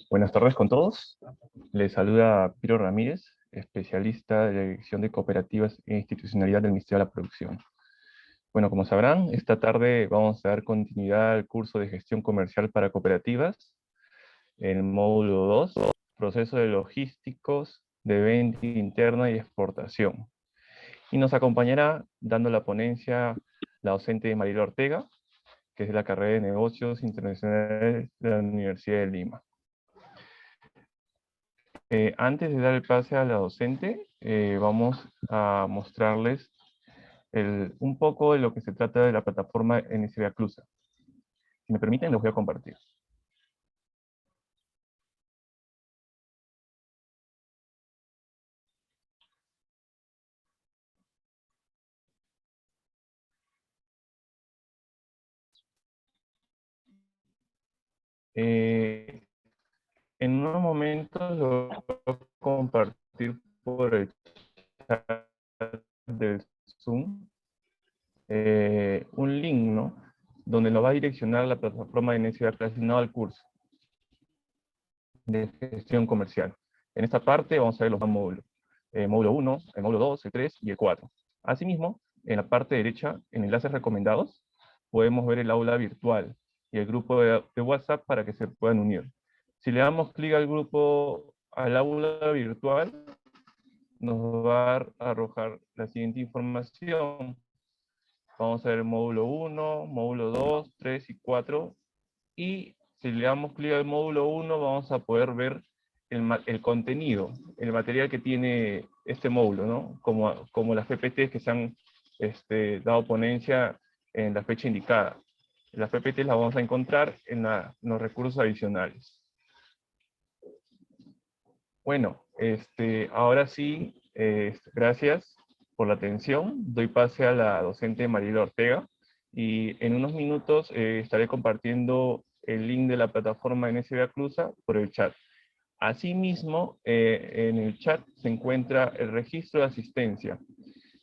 Buenas tardes con todos. Les saluda Piro Ramírez, especialista de la Dirección de Cooperativas e Institucionalidad del Ministerio de la Producción. Bueno, como sabrán, esta tarde vamos a dar continuidad al curso de Gestión Comercial para Cooperativas, en el módulo 2, Procesos de Logísticos de Venta Interna y Exportación. Y nos acompañará, dando la ponencia, la docente Mariela Ortega, que es de la carrera de Negocios Internacionales de la Universidad de Lima. Antes de dar el pase a la docente, vamos a mostrarles un poco de lo que se trata de la plataforma NSBA Clusa. Si me permiten, los voy a compartir. En unos momentos lo voy a compartir por el chat del Zoom, un link, ¿no?, donde nos va a direccionar a la plataforma de NSBA asignado al curso de gestión comercial. En esta parte vamos a ver los módulos. Módulo 1, el módulo 2, el 3 y el 4. Asimismo, en la parte derecha, en enlaces recomendados, podemos ver el aula virtual y el grupo de WhatsApp para que se puedan unir. Si le damos clic al grupo, al aula virtual, nos va a arrojar la siguiente información. Vamos a ver el módulo 1, módulo 2, 3 y 4. Y si le damos clic al módulo 1, vamos a poder ver el contenido, el material que tiene este módulo, ¿no? Como las PPTs que se han dado ponencia en la fecha indicada. Las PPTs las vamos a encontrar en los recursos adicionales. Bueno, ahora sí, gracias por la atención. Doy pase a la docente Mariela Ortega y en unos minutos estaré compartiendo el link de la plataforma NSBA Clusa por el chat. Asimismo, en el chat se encuentra el registro de asistencia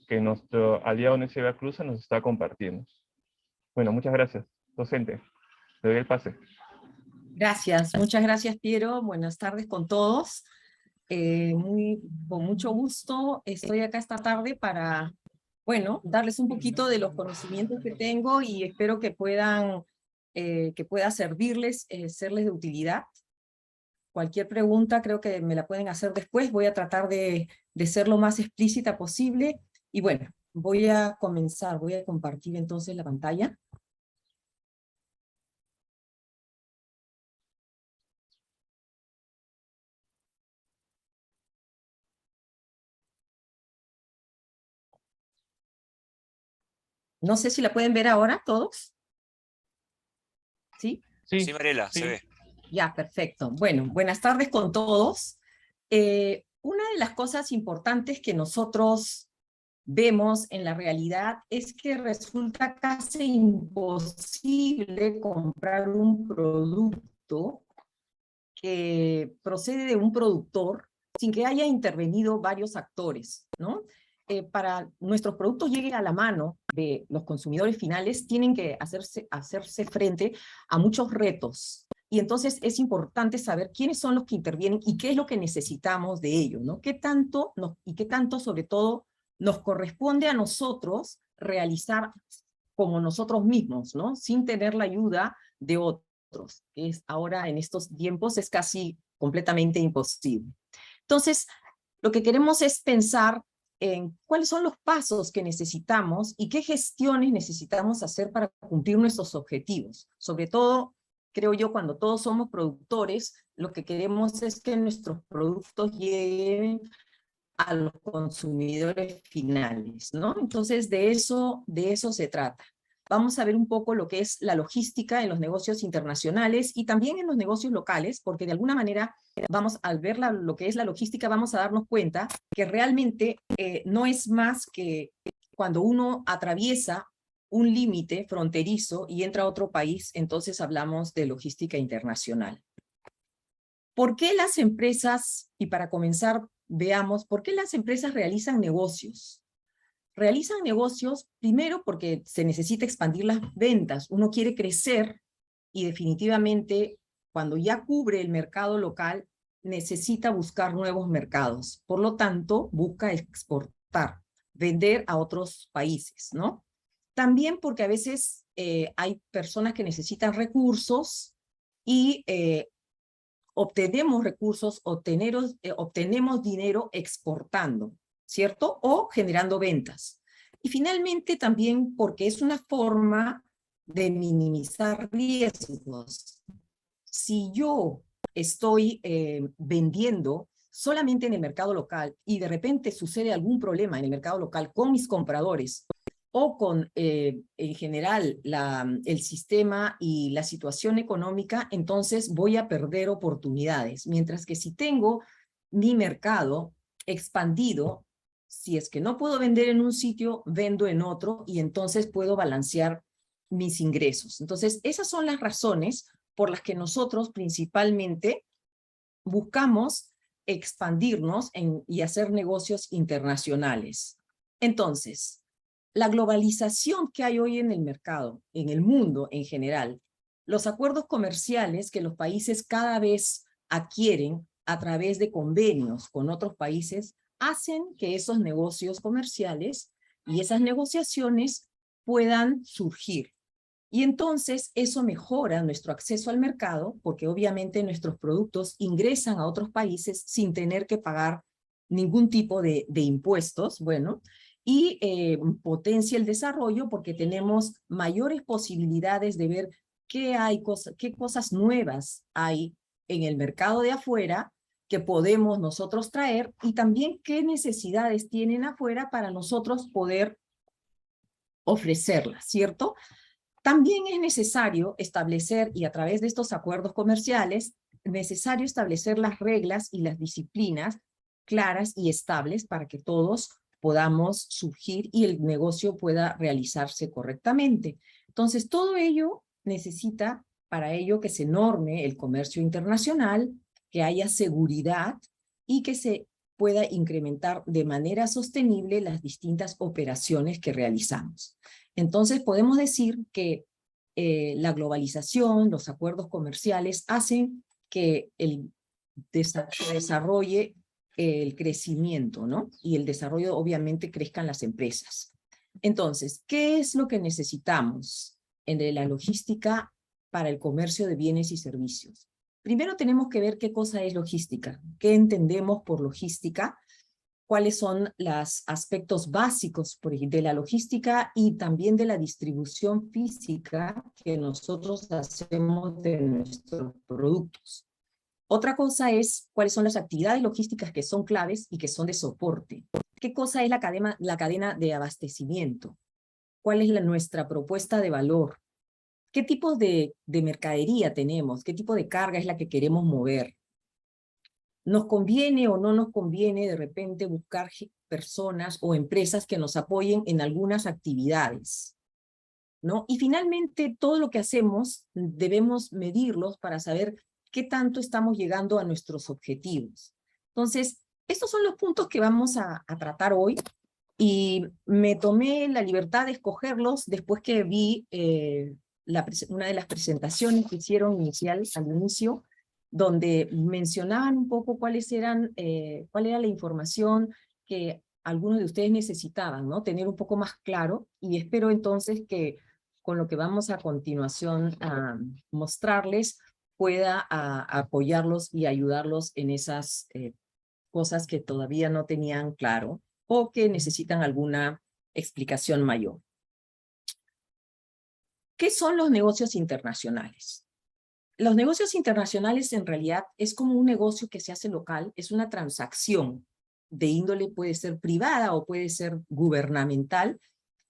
que nuestro aliado NSBA Clusa nos está compartiendo. Bueno, muchas gracias, docente. Le doy el pase. Gracias, muchas gracias, Piero. Buenas tardes con todos. Con mucho gusto estoy acá esta tarde para, bueno, darles un poquito de los conocimientos que tengo y espero que pueda servirles, serles de utilidad. Cualquier pregunta creo que me la pueden hacer después. Voy a tratar de ser lo más explícita posible. Y bueno, voy a comenzar. Voy a compartir entonces la pantalla. No sé si la pueden ver ahora todos. ¿Sí? Sí, Mariela, sí. Se ve. Ya, perfecto. Bueno, buenas tardes con todos. Una de las cosas importantes que nosotros vemos en la realidad es que resulta casi imposible comprar un producto que procede de un productor sin que haya intervenido varios actores, ¿no? Para nuestros productos lleguen a la mano de los consumidores finales, tienen que hacerse frente a muchos retos. Y entonces es importante saber quiénes son los que intervienen y qué es lo que necesitamos de ellos, ¿no? ¿Qué tanto sobre todo, nos corresponde a nosotros realizar como nosotros mismos, ¿no? Sin tener la ayuda de otros, que es ahora en estos tiempos es casi completamente imposible. Entonces, lo que queremos es pensar en cuáles son los pasos que necesitamos y qué gestiones necesitamos hacer para cumplir nuestros objetivos. Sobre todo, creo yo, cuando todos somos productores, lo que queremos es que nuestros productos lleguen a los consumidores finales, ¿no? Entonces, de eso se trata. Vamos a ver un poco lo que es la logística en los negocios internacionales y también en los negocios locales, porque de alguna manera al ver lo que es la logística, vamos a darnos cuenta que realmente no es más que cuando uno atraviesa un límite fronterizo y entra a otro país, entonces hablamos de logística internacional. ¿Por qué las empresas, y para comenzar, veamos, por qué las empresas realizan negocios? Realizan negocios primero porque se necesita expandir las ventas. Uno quiere crecer y definitivamente cuando ya cubre el mercado local, necesita buscar nuevos mercados. Por lo tanto, busca exportar, vender a otros países, ¿no? También porque a veces hay personas que necesitan recursos y obtenemos recursos, obtenemos dinero exportando, ¿cierto? O generando ventas. Y finalmente también porque es una forma de minimizar riesgos. Si yo estoy vendiendo solamente en el mercado local y de repente sucede algún problema en el mercado local con mis compradores o con, en general, el sistema y la situación económica, entonces voy a perder oportunidades. Mientras que si tengo mi mercado expandido, si es que no puedo vender en un sitio, vendo en otro y entonces puedo balancear mis ingresos. Entonces, esas son las razones por las que nosotros principalmente buscamos expandirnos y hacer negocios internacionales. Entonces, la globalización que hay hoy en el mercado, en el mundo en general, los acuerdos comerciales que los países cada vez adquieren a través de convenios con otros países, hacen que esos negocios comerciales y esas negociaciones puedan surgir. Y entonces eso mejora nuestro acceso al mercado, porque obviamente nuestros productos ingresan a otros países sin tener que pagar ningún tipo de impuestos, bueno, y potencia el desarrollo porque tenemos mayores posibilidades de ver qué cosas nuevas hay en el mercado de afuera que podemos nosotros traer y también qué necesidades tienen afuera para nosotros poder ofrecerlas, ¿cierto? También es necesario establecer, y a través de estos acuerdos comerciales, necesario establecer las reglas y las disciplinas claras y estables para que todos podamos surgir y el negocio pueda realizarse correctamente. Entonces, todo ello necesita para ello que se norme el comercio internacional, que haya seguridad y que se pueda incrementar de manera sostenible las distintas operaciones que realizamos. Entonces podemos decir que la globalización, los acuerdos comerciales hacen que se desarrolle el crecimiento, ¿no? Y el desarrollo, obviamente, crezcan las empresas. Entonces, ¿qué es lo que necesitamos en la logística para el comercio de bienes y servicios? Primero tenemos que ver qué cosa es logística, qué entendemos por logística, cuáles son los aspectos básicos de la logística y también de la distribución física que nosotros hacemos de nuestros productos. Otra cosa es cuáles son las actividades logísticas que son claves y que son de soporte. ¿Qué cosa es la cadena de abastecimiento? ¿Cuál es nuestra propuesta de valor? ¿Qué tipo de mercadería tenemos? ¿Qué tipo de carga es la que queremos mover? ¿Nos conviene o no nos conviene de repente buscar personas o empresas que nos apoyen en algunas actividades? ¿No? Y finalmente, todo lo que hacemos debemos medirlos para saber qué tanto estamos llegando a nuestros objetivos. Entonces, estos son los puntos que vamos a tratar hoy y me tomé la libertad de escogerlos después que vi una de las presentaciones que hicieron al inicio, donde mencionaban un poco cuál era la información que algunos de ustedes necesitaban, ¿no? Tener un poco más claro, y espero entonces que con lo que vamos a continuación a mostrarles pueda apoyarlos y ayudarlos en esas cosas que todavía no tenían claro o que necesitan alguna explicación mayor. ¿Qué son los negocios internacionales? Los negocios internacionales en realidad es como un negocio que se hace local, es una transacción de índole, puede ser privada o puede ser gubernamental,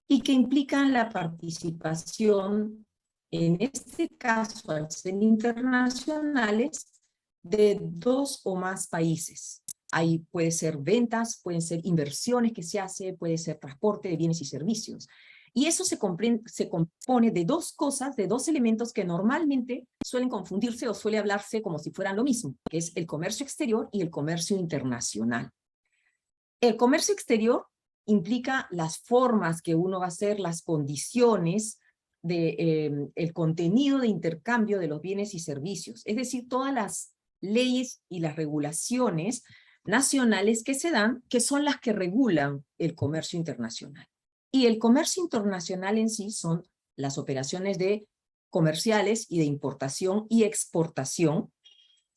y que implican la participación, en este caso al ser internacionales, de 2 o más países. Ahí puede ser ventas, pueden ser inversiones que se hace, puede ser transporte de bienes y servicios. Y eso se compone de 2 cosas, de 2 elementos que normalmente suelen confundirse o suele hablarse como si fueran lo mismo, que es el comercio exterior y el comercio internacional. El comercio exterior implica las formas que uno va a hacer, las condiciones el contenido de intercambio de los bienes y servicios, es decir, todas las leyes y las regulaciones nacionales que se dan, que son las que regulan el comercio internacional. Y el comercio internacional en sí son las operaciones comerciales y de importación y exportación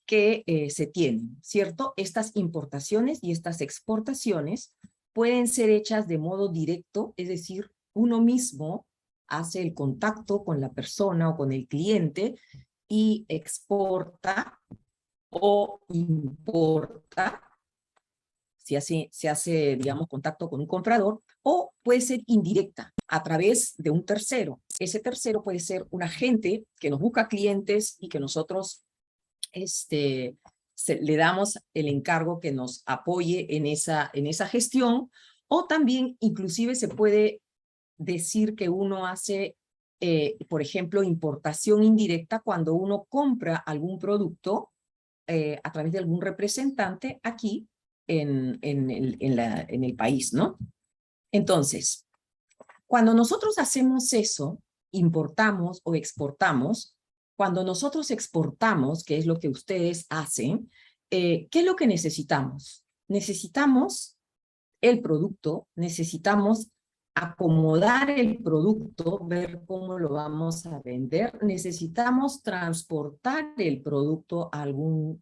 que se tienen, ¿cierto? Estas importaciones y estas exportaciones pueden ser hechas de modo directo, es decir, uno mismo hace el contacto con la persona o con el cliente y exporta o importa, si se hace, digamos, contacto con un comprador, o puede ser indirecta, a través de un tercero. Ese tercero puede ser un agente que nos busca clientes y que nosotros le damos el encargo que nos apoye en esa gestión, o también inclusive se puede decir que uno hace, por ejemplo, importación indirecta cuando uno compra algún producto a través de algún representante aquí en el país, ¿no? Entonces, cuando nosotros hacemos eso, importamos o exportamos, cuando nosotros exportamos, que es lo que ustedes hacen, ¿qué es lo que necesitamos? Necesitamos el producto, necesitamos acomodar el producto, ver cómo lo vamos a vender, necesitamos transportar el producto a algún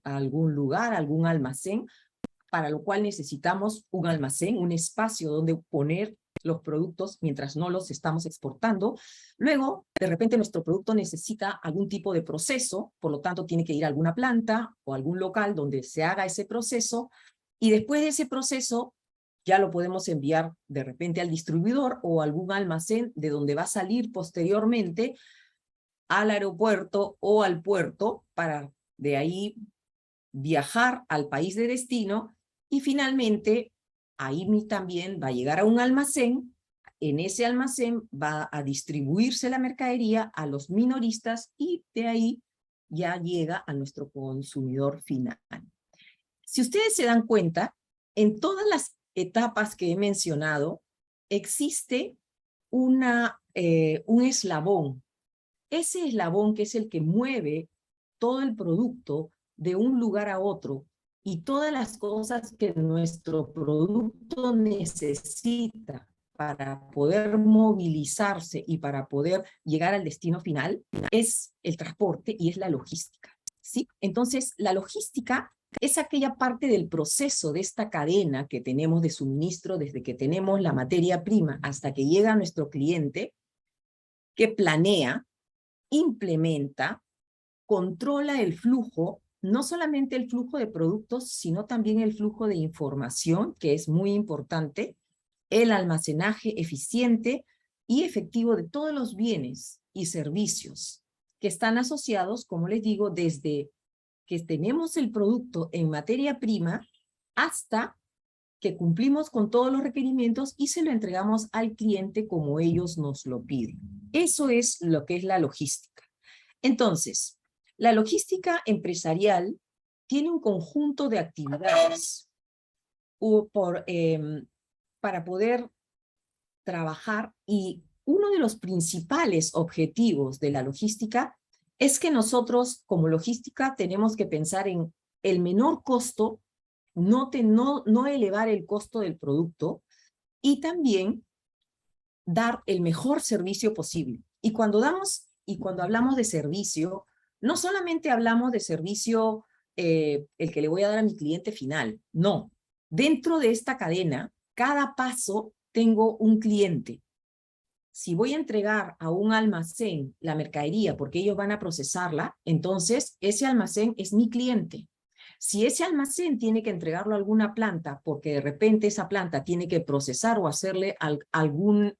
lugar, a algún almacén, para lo cual necesitamos un almacén, un espacio donde poner los productos mientras no los estamos exportando. Luego, de repente nuestro producto necesita algún tipo de proceso, por lo tanto tiene que ir a alguna planta o algún local donde se haga ese proceso, y después de ese proceso ya lo podemos enviar de repente al distribuidor o a algún almacén de donde va a salir posteriormente al aeropuerto o al puerto para de ahí viajar al país de destino, y finalmente ahí también va a llegar a un almacén. En ese almacén va a distribuirse la mercadería a los minoristas y de ahí ya llega a nuestro consumidor final. Si ustedes se dan cuenta, en todas las etapas que he mencionado, existe un eslabón. Ese eslabón, que es el que mueve todo el producto de un lugar a otro, y todas las cosas que nuestro producto necesita para poder movilizarse y para poder llegar al destino final, es el transporte y es la logística, ¿sí? Entonces, la logística es aquella parte del proceso de esta cadena que tenemos de suministro, desde que tenemos la materia prima hasta que llega a nuestro cliente, que planea, implementa, controla el flujo, no solamente el flujo de productos, sino también el flujo de información, que es muy importante, el almacenaje eficiente y efectivo de todos los bienes y servicios que están asociados, como les digo, desde que tenemos el producto en materia prima hasta que cumplimos con todos los requerimientos y se lo entregamos al cliente como ellos nos lo piden. Eso es lo que es la logística. Entonces, la logística empresarial tiene un conjunto de actividades para poder trabajar, y uno de los principales objetivos de la logística es que nosotros como logística tenemos que pensar en el menor costo, no elevar el costo del producto, y también dar el mejor servicio posible. Y cuando hablamos de servicio, no solamente hablamos de servicio el que le voy a dar a mi cliente final, no. Dentro de esta cadena, cada paso tengo un cliente. Si voy a entregar a un almacén la mercadería porque ellos van a procesarla, entonces ese almacén es mi cliente. Si ese almacén tiene que entregarlo a alguna planta porque de repente esa planta tiene que procesar o hacerle algún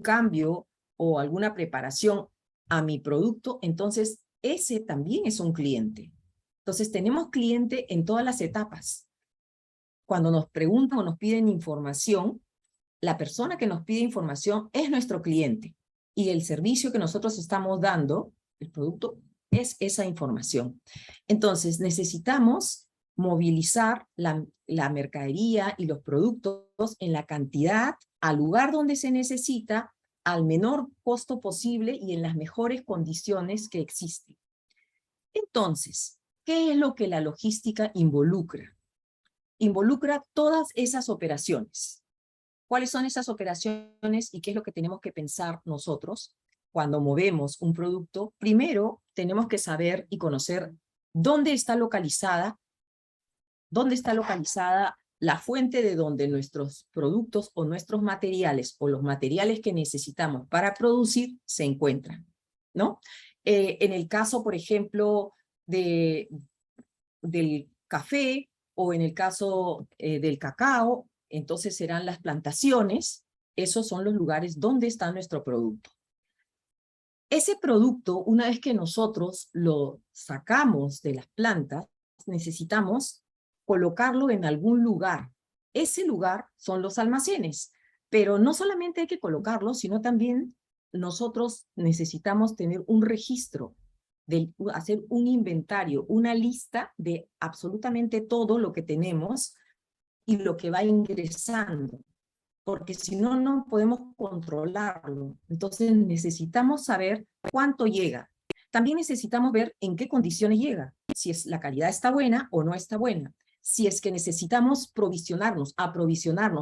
cambio o alguna preparación a mi producto, entonces ese también es un cliente. Entonces tenemos cliente en todas las etapas. Cuando nos preguntan o nos piden información, la persona que nos pide información es nuestro cliente, y el servicio que nosotros estamos dando, el producto, es esa información. Entonces necesitamos movilizar la mercadería y los productos en la cantidad, al lugar donde se necesita, al menor costo posible y en las mejores condiciones que existen. Entonces, ¿qué es lo que la logística involucra? Involucra todas esas operaciones. ¿Cuáles son esas operaciones y qué es lo que tenemos que pensar nosotros cuando movemos un producto? Primero, tenemos que saber y conocer dónde está localizada la fuente de donde nuestros productos o nuestros materiales o los materiales que necesitamos para producir se encuentran, ¿no? En el caso, por ejemplo, del café o en el caso del cacao, entonces serán las plantaciones, esos son los lugares donde está nuestro producto. Ese producto, una vez que nosotros lo sacamos de las plantas, necesitamos colocarlo en algún lugar. Ese lugar son los almacenes, pero no solamente hay que colocarlo, sino también nosotros necesitamos tener un registro, hacer un inventario, una lista de absolutamente todo lo que tenemos y lo que va ingresando, porque si no, no podemos controlarlo. Entonces necesitamos saber cuánto llega. También necesitamos ver en qué condiciones llega, si la calidad está buena o no está buena. Si es que necesitamos aprovisionarnos,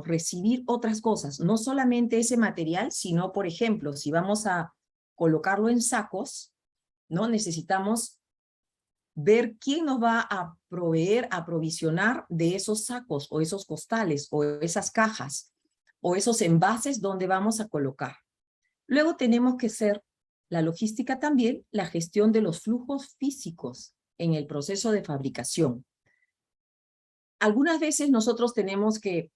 recibir otras cosas, no solamente ese material, sino, por ejemplo, si vamos a colocarlo en sacos, ¿no? Necesitamos ver quién nos va a proveer, a aprovisionar de esos sacos o esos costales o esas cajas o esos envases donde vamos a colocar. Luego tenemos que hacer la logística también, la gestión de los flujos físicos en el proceso de fabricación. Algunas veces nosotros tenemos que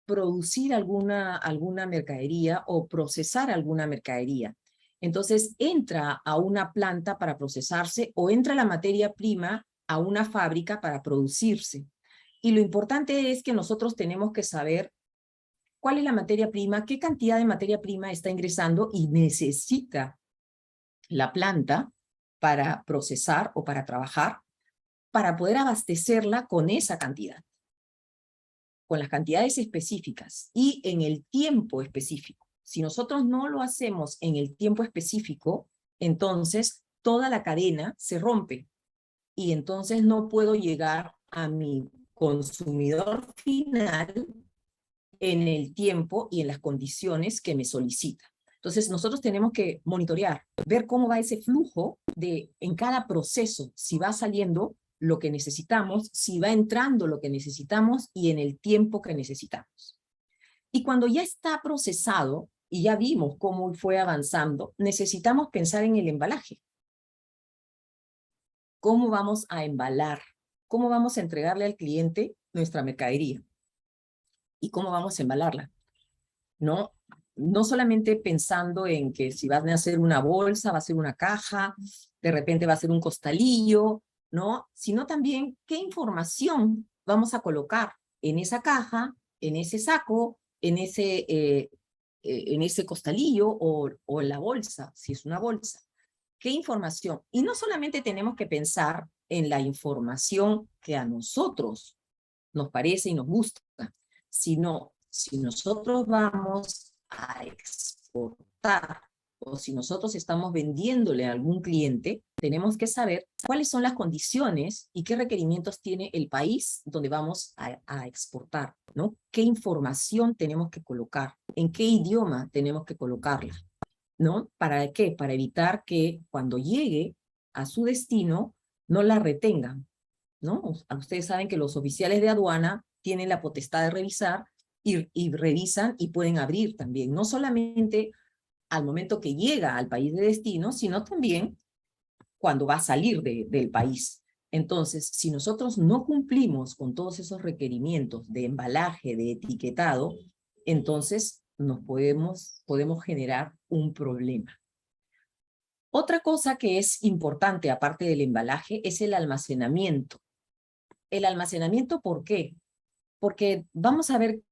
producir alguna mercadería o procesar alguna mercadería. Entonces entra a una planta para procesarse o entra la materia prima a una fábrica para producirse. Y lo importante es que nosotros tenemos que saber cuál es la materia prima, qué cantidad de materia prima está ingresando y necesita la planta para procesar o para trabajar, para poder abastecerla con esa cantidad, con las cantidades específicas y en el tiempo específico. Si nosotros no lo hacemos en el tiempo específico, entonces toda la cadena se rompe y entonces no puedo llegar a mi consumidor final en el tiempo y en las condiciones que me solicita. Entonces nosotros tenemos que monitorear, ver cómo va ese flujo en cada proceso, si va saliendo lo que necesitamos, si va entrando lo que necesitamos y en el tiempo que necesitamos. Y cuando ya está procesado y ya vimos cómo fue avanzando, necesitamos pensar en el embalaje. ¿Cómo vamos a embalar? ¿Cómo vamos a entregarle al cliente nuestra mercadería? ¿Y cómo vamos a embalarla? No solamente pensando en que si van a hacer una bolsa, va a ser una caja, de repente va a ser un costalillo, ¿no? Sino también qué información vamos a colocar en esa caja, en ese saco, en ese costalillo o en la bolsa, si es una bolsa. ¿Qué información? Y no solamente tenemos que pensar en la información que a nosotros nos parece y nos gusta, sino si nosotros vamos a exportar o si nosotros estamos vendiéndole a algún cliente, tenemos que saber cuáles son las condiciones y qué requerimientos tiene el país donde vamos a exportar, ¿no? ¿Qué información tenemos que colocar? ¿En qué idioma tenemos que colocarla? ¿No? ¿Para qué? Para evitar que cuando llegue a su destino no la retengan, ¿no? Ustedes saben que los oficiales de aduana tienen la potestad de revisar y revisan y pueden abrir también, no solamente al momento que llega al país de destino, sino también cuando va a salir del país. Entonces, si nosotros no cumplimos con todos esos requerimientos de embalaje, de etiquetado, entonces nos podemos generar un problema. Otra cosa que es importante, aparte del embalaje, es el almacenamiento. El almacenamiento, ¿por qué? Porque vamos a ver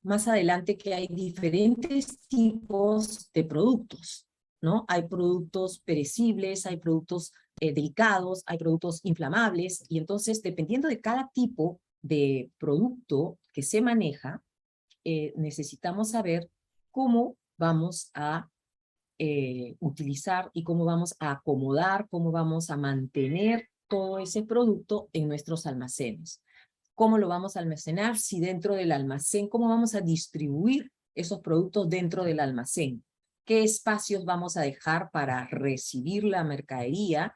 más adelante que hay diferentes tipos de productos, ¿no? Hay productos perecibles, hay productos delicados, hay productos inflamables, y entonces, dependiendo de cada tipo de producto que se maneja, necesitamos saber cómo vamos a utilizar y cómo vamos a acomodar, cómo vamos a mantener todo ese producto en nuestros almacenes. ¿Cómo lo vamos a almacenar? Si dentro del almacén, ¿cómo vamos a distribuir esos productos dentro del almacén? ¿Qué espacios vamos a dejar para recibir la mercadería?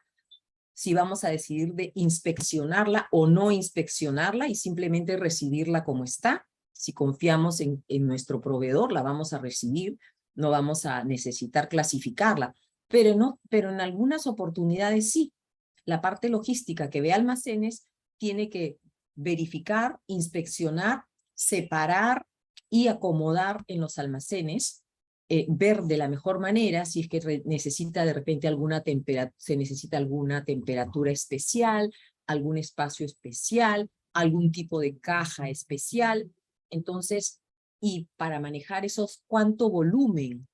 Si vamos a decidir de inspeccionarla o no inspeccionarla y simplemente recibirla como está. Si confiamos en nuestro proveedor, la vamos a recibir, no vamos a necesitar clasificarla. Pero en algunas oportunidades sí. La parte logística que ve almacenes tiene que verificar, inspeccionar, separar y acomodar en los almacenes, ver de la mejor manera si es que necesita de repente se necesita alguna temperatura especial, algún espacio especial, algún tipo de caja especial. Entonces, y para manejar esos, ¿cuánto volumen,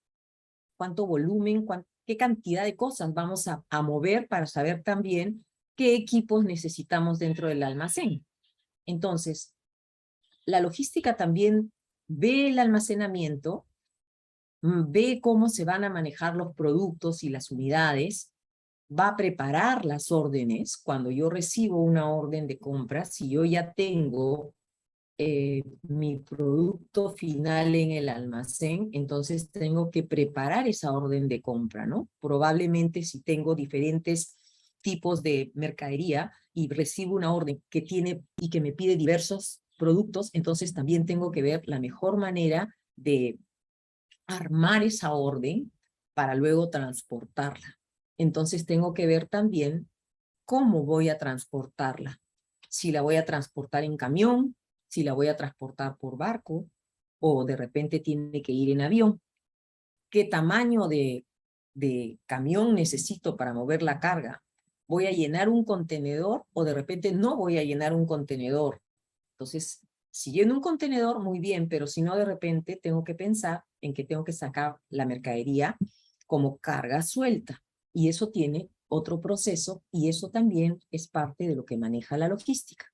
qué cantidad de cosas vamos a mover para saber también qué equipos necesitamos dentro del almacén? Entonces, la logística también ve el almacenamiento, ve cómo se van a manejar los productos y las unidades, va a preparar las órdenes. Cuando yo recibo una orden de compra, si yo ya tengo mi producto final en el almacén, entonces tengo que preparar esa orden de compra, ¿no? Probablemente si tengo diferentes tipos de mercadería y recibo una orden que tiene y que me pide diversos productos, entonces también tengo que ver la mejor manera de armar esa orden para luego transportarla. Entonces tengo que ver también cómo voy a transportarla. Si la voy a transportar en camión, si la voy a transportar por barco, o de repente tiene que ir en avión. ¿Qué tamaño de camión necesito para mover la carga? ¿Voy a llenar un contenedor o de repente no voy a llenar un contenedor? Entonces, si lleno un contenedor, muy bien, pero si no, de repente tengo que pensar en que tengo que sacar la mercadería como carga suelta. Y eso tiene otro proceso y eso también es parte de lo que maneja la logística.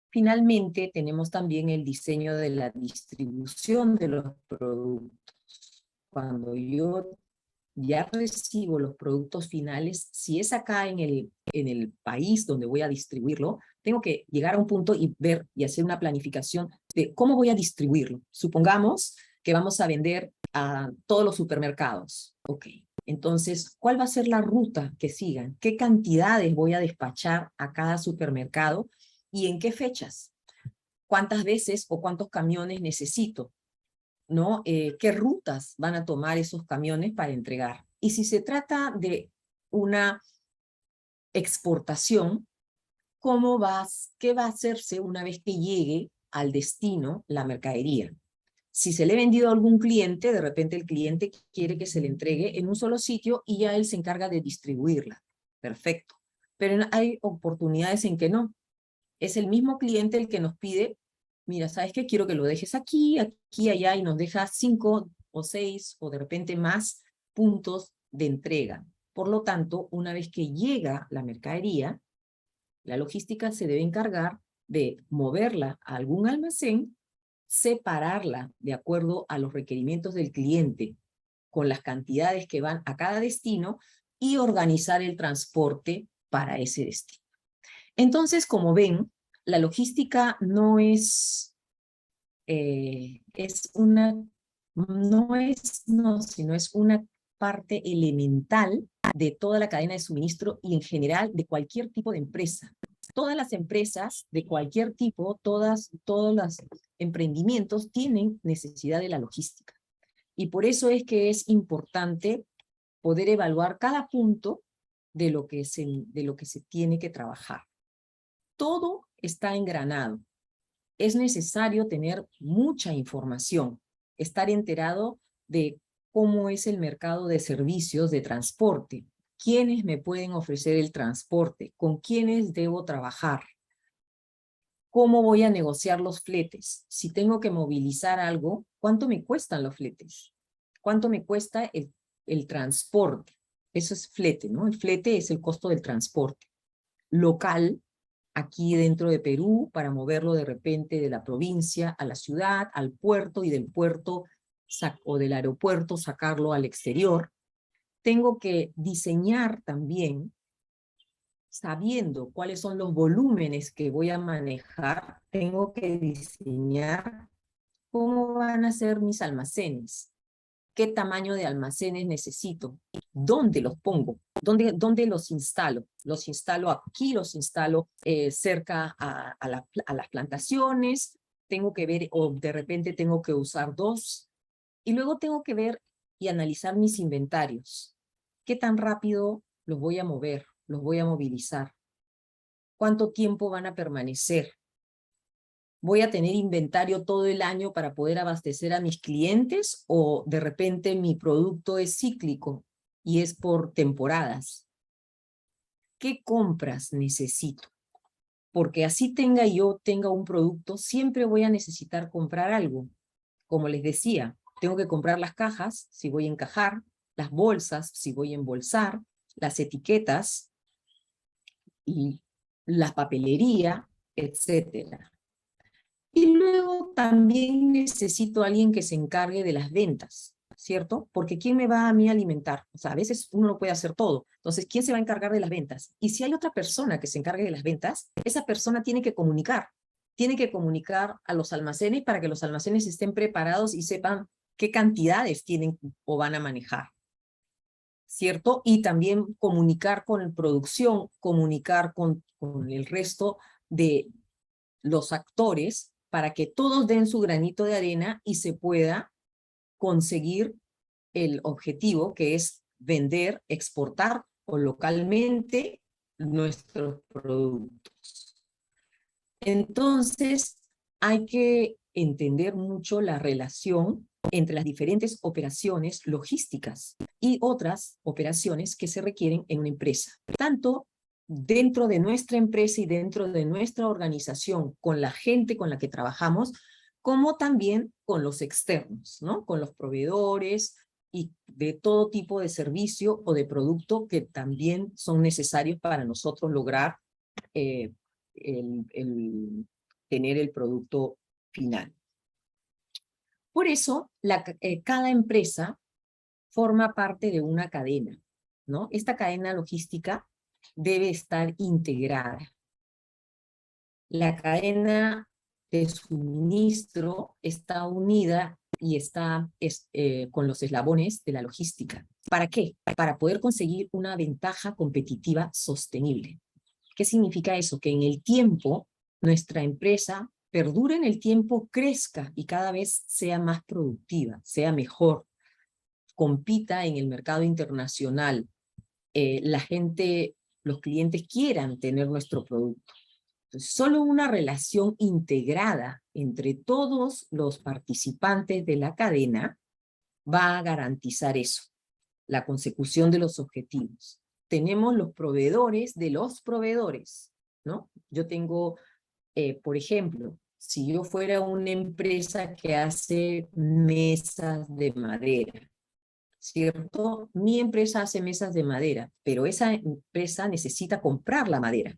Finalmente, tenemos también el diseño de la distribución de los productos. Cuando yo ya recibo los productos finales, si es acá en el país donde voy a distribuirlo, tengo que llegar a un punto y ver y hacer una planificación de cómo voy a distribuirlo. Supongamos que vamos a vender a todos los supermercados. Ok, entonces, ¿cuál va a ser la ruta que sigan? ¿Qué cantidades voy a despachar a cada supermercado y en qué fechas? ¿Cuántas veces o cuántos camiones necesito? ¿No? ¿Qué rutas van a tomar esos camiones para entregar? Y si se trata de una exportación, ¿qué va a hacerse una vez que llegue al destino la mercadería? Si se le ha vendido a algún cliente, de repente el cliente quiere que se le entregue en un solo sitio y ya él se encarga de distribuirla. Perfecto. Pero hay oportunidades en que no. Es el mismo cliente el que nos pide, mira, ¿sabes qué? Quiero que lo dejes aquí, aquí, allá, y nos deja 5 o 6 o de repente más puntos de entrega. Por lo tanto, una vez que llega la mercadería, la logística se debe encargar de moverla a algún almacén, separarla de acuerdo a los requerimientos del cliente con las cantidades que van a cada destino y organizar el transporte para ese destino. Entonces, como ven, la logística no es, sino es una parte elemental de toda la cadena de suministro y en general de cualquier tipo de empresa. Todas las empresas de cualquier tipo, todos los emprendimientos tienen necesidad de la logística. Y por eso es que es importante poder evaluar cada punto de lo que se tiene que trabajar. Todo está engranado. Es necesario tener mucha información, estar enterado de cómo es el mercado de servicios de transporte, quiénes me pueden ofrecer el transporte, con quiénes debo trabajar, cómo voy a negociar los fletes, si tengo que movilizar algo, ¿cuánto me cuestan los fletes? ¿Cuánto me cuesta el transporte? Eso es flete, ¿no? El flete es el costo del transporte local, aquí dentro de Perú, para moverlo de repente de la provincia a la ciudad, al puerto, y del puerto o del aeropuerto sacarlo al exterior. Tengo que diseñar también, sabiendo cuáles son los volúmenes que voy a manejar, tengo que diseñar cómo van a ser mis almacenes, qué tamaño de almacenes necesito, dónde los pongo, dónde los instalo. Los instalo aquí, los instalo cerca a las plantaciones, tengo que ver, o de repente tengo que usar dos, y luego tengo que ver y analizar mis inventarios. ¿Qué tan rápido los voy a mover, los voy a movilizar? ¿Cuánto tiempo van a permanecer? ¿Voy a tener inventario todo el año para poder abastecer a mis clientes o de repente mi producto es cíclico y es por temporadas? ¿Qué compras necesito? Porque así tenga un producto, siempre voy a necesitar comprar algo. Como les decía, tengo que comprar las cajas si voy a encajar, las bolsas si voy a embolsar, las etiquetas y la papelería, etcétera. Y luego también necesito a alguien que se encargue de las ventas, ¿cierto? Porque ¿quién me va a mí alimentar? O sea, a veces uno no puede hacer todo. Entonces, ¿quién se va a encargar de las ventas? Y si hay otra persona que se encargue de las ventas, esa persona tiene que comunicar. Tiene que comunicar a los almacenes para que los almacenes estén preparados y sepan qué cantidades tienen o van a manejar, ¿cierto? Y también comunicar con producción, comunicar con el resto de los actores para que todos den su granito de arena y se pueda conseguir el objetivo, que es vender, exportar o localmente nuestros productos. Entonces, hay que entender mucho la relación entre las diferentes operaciones logísticas y otras operaciones que se requieren en una empresa, tanto dentro de nuestra empresa y dentro de nuestra organización, con la gente con la que trabajamos, como también con los externos, ¿no? Con los proveedores y de todo tipo de servicio o de producto que también son necesarios para nosotros lograr tener el producto final. Por eso, cada empresa forma parte de una cadena, ¿no? Esta cadena logística debe estar integrada. La cadena de suministro está unida y está con los eslabones de la logística. ¿Para qué? Para poder conseguir una ventaja competitiva sostenible. ¿Qué significa eso? Que en el tiempo nuestra empresa perdure en el tiempo, crezca y cada vez sea más productiva, sea mejor, compita en el mercado internacional, la gente, los clientes quieran tener nuestro producto. Entonces, solo una relación integrada entre todos los participantes de la cadena va a garantizar eso, la consecución de los objetivos. Tenemos los proveedores de los proveedores, ¿no? Yo tengo, por ejemplo, si yo fuera una empresa que hace mesas de madera, ¿cierto? Mi empresa hace mesas de madera, pero esa empresa necesita comprar la madera.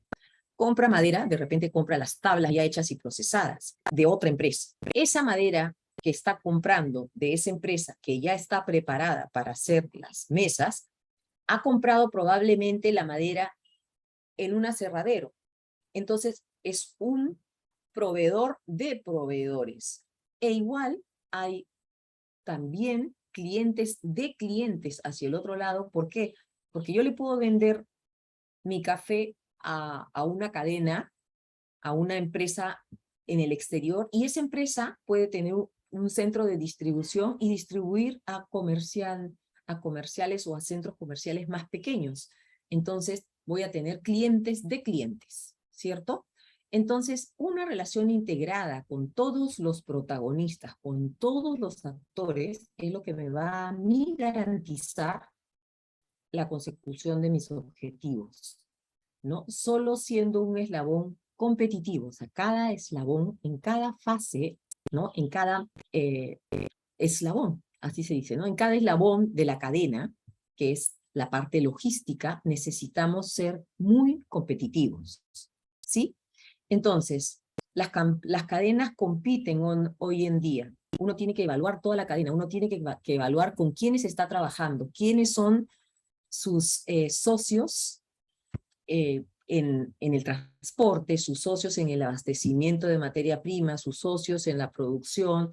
Compra madera, de repente compra las tablas ya hechas y procesadas de otra empresa. Esa madera que está comprando de esa empresa que ya está preparada para hacer las mesas, ha comprado probablemente la madera en un aserradero. Entonces, es un proveedor de proveedores. E igual hay también clientes de clientes hacia el otro lado. ¿Por qué? Porque yo le puedo vender mi café a una cadena, a una empresa en el exterior, y esa empresa puede tener un centro de distribución y distribuir a comerciales o a centros comerciales más pequeños. Entonces voy a tener clientes de clientes, ¿cierto? Entonces, una relación integrada con todos los protagonistas, con todos los actores, es lo que me va a mí garantizar la consecución de mis objetivos, ¿no? Solo siendo un eslabón competitivo, o sea, cada eslabón, en cada fase, ¿no? En cada eslabón, así se dice, ¿no? En cada eslabón de la cadena, que es la parte logística, necesitamos ser muy competitivos, ¿sí? Entonces, las cadenas compiten hoy en día. uno tiene que evaluar toda la cadena, uno tiene que evaluar con quiénes está trabajando, quiénes son sus socios en el transporte, sus socios en el abastecimiento de materia prima, sus socios en la producción,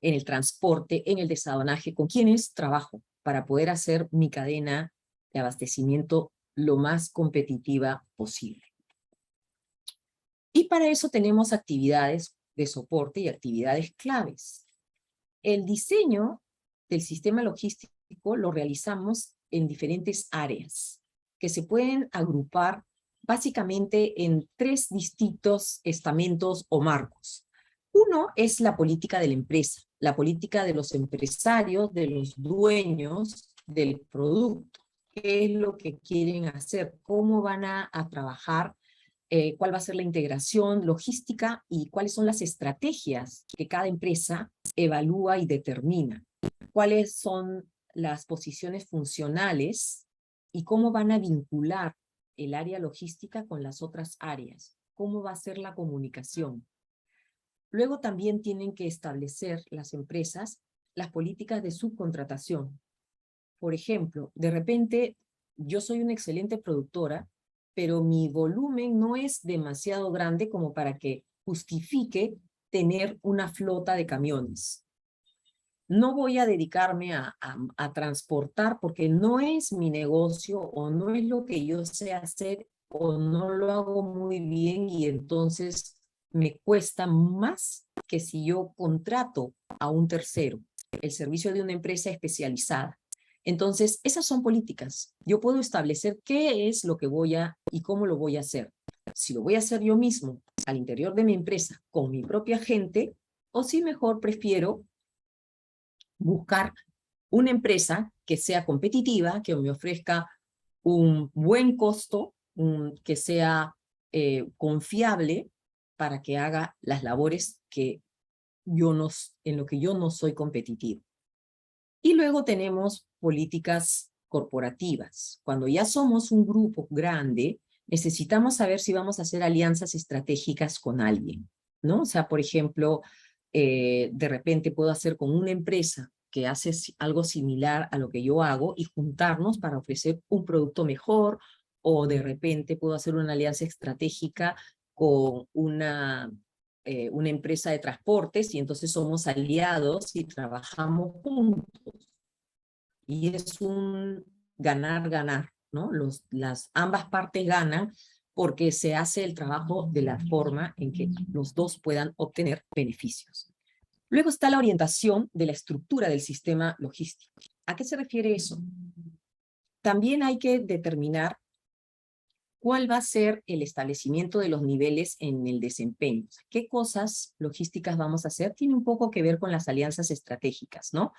en el transporte, en el desadonaje, con quiénes trabajo para poder hacer mi cadena de abastecimiento lo más competitiva posible. Y para eso tenemos actividades de soporte y actividades claves. El diseño del sistema logístico lo realizamos en diferentes áreas que se pueden agrupar básicamente en 3 distintos estamentos o marcos. Uno es la política de la empresa, la política de los empresarios, de los dueños del producto. ¿Qué es lo que quieren hacer? ¿Cómo van a trabajar? ¿Cuál va a ser la integración logística? Y cuáles son las estrategias que cada empresa evalúa y determina. ¿Cuáles son las posiciones funcionales? Y cómo van a vincular el área logística con las otras áreas. ¿Cómo va a ser la comunicación? Luego también tienen que establecer las empresas las políticas de subcontratación. Por ejemplo, de repente yo soy una excelente productora, pero mi volumen no es demasiado grande como para que justifique tener una flota de camiones. No voy a dedicarme a transportar porque no es mi negocio o no es lo que yo sé hacer o no lo hago muy bien y entonces me cuesta más que si yo contrato a un tercero, el servicio de una empresa especializada. Entonces, esas son políticas. Yo puedo establecer qué es lo que voy a y cómo lo voy a hacer. Si lo voy a hacer yo mismo al interior de mi empresa con mi propia gente, o si mejor prefiero buscar una empresa que sea competitiva, que me ofrezca un buen costo, que sea confiable para que haga las labores que en lo que yo no soy competitivo. Y luego tenemos políticas corporativas. Cuando ya somos un grupo grande, necesitamos saber si vamos a hacer alianzas estratégicas con alguien, ¿no? O sea, por ejemplo, de repente puedo hacer con una empresa que hace algo similar a lo que yo hago y juntarnos para ofrecer un producto mejor, o de repente puedo hacer una alianza estratégica con una empresa de transportes y entonces somos aliados y trabajamos juntos. Y es un ganar-ganar, ¿no? Ambas partes ganan porque se hace el trabajo de la forma en que los dos puedan obtener beneficios. Luego está la orientación de la estructura del sistema logístico. ¿A qué se refiere eso? También hay que determinar cuál va a ser el establecimiento de los niveles en el desempeño. ¿Qué cosas logísticas vamos a hacer? Tiene un poco que ver con las alianzas estratégicas, ¿no?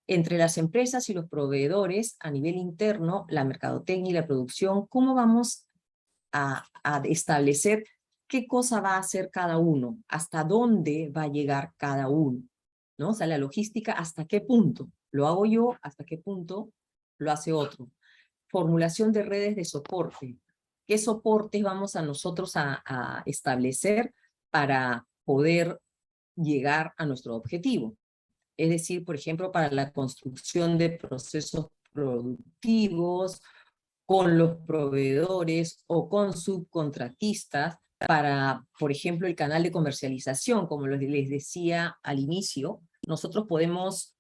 Entre las empresas y los proveedores a nivel interno, la mercadotecnia y la producción, ¿cómo vamos a establecer qué cosa va a hacer cada uno? ¿Hasta dónde va a llegar cada uno? ¿No? O sea, la logística, ¿hasta qué punto lo hago yo? ¿Hasta qué punto lo hace otro? Formulación de redes de soporte. ¿Qué soportes vamos a nosotros a establecer para poder llegar a nuestro objetivo? Es decir, por ejemplo, para la construcción de procesos productivos con los proveedores o con subcontratistas, para, por ejemplo, el canal de comercialización, como les decía al inicio, nosotros podemos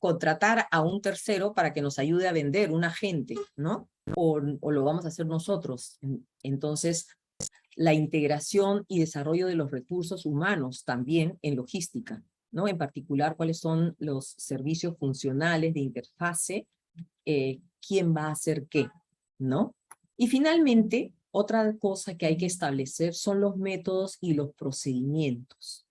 contratar a un tercero para que nos ayude a vender, un agente, ¿no? O lo vamos a hacer nosotros. Entonces, la integración y desarrollo de los recursos humanos también en logística, ¿no? En particular, cuáles son los servicios funcionales de interfase, quién va a hacer qué, ¿no? Y finalmente, otra cosa que hay que establecer son los métodos y los procedimientos.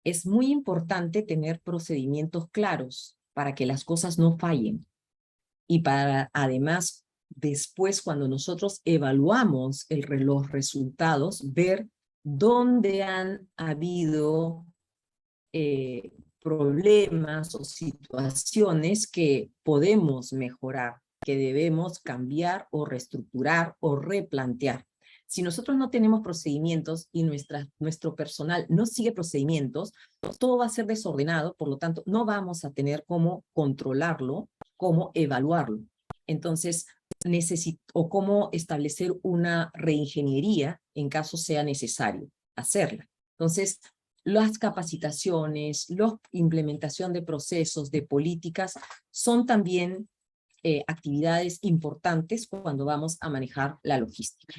Es muy importante tener procedimientos claros para que las cosas no fallen y para, además, después cuando nosotros evaluamos los resultados, ver dónde han habido problemas o situaciones que podemos mejorar, que debemos cambiar o reestructurar o replantear. Si nosotros no tenemos procedimientos y nuestro personal no sigue procedimientos, todo va a ser desordenado, por lo tanto, no vamos a tener cómo controlarlo, cómo evaluarlo. Entonces, o cómo establecer una reingeniería en caso sea necesario hacerla. Entonces, las capacitaciones, la implementación de procesos, de políticas, son también actividades importantes cuando vamos a manejar la logística.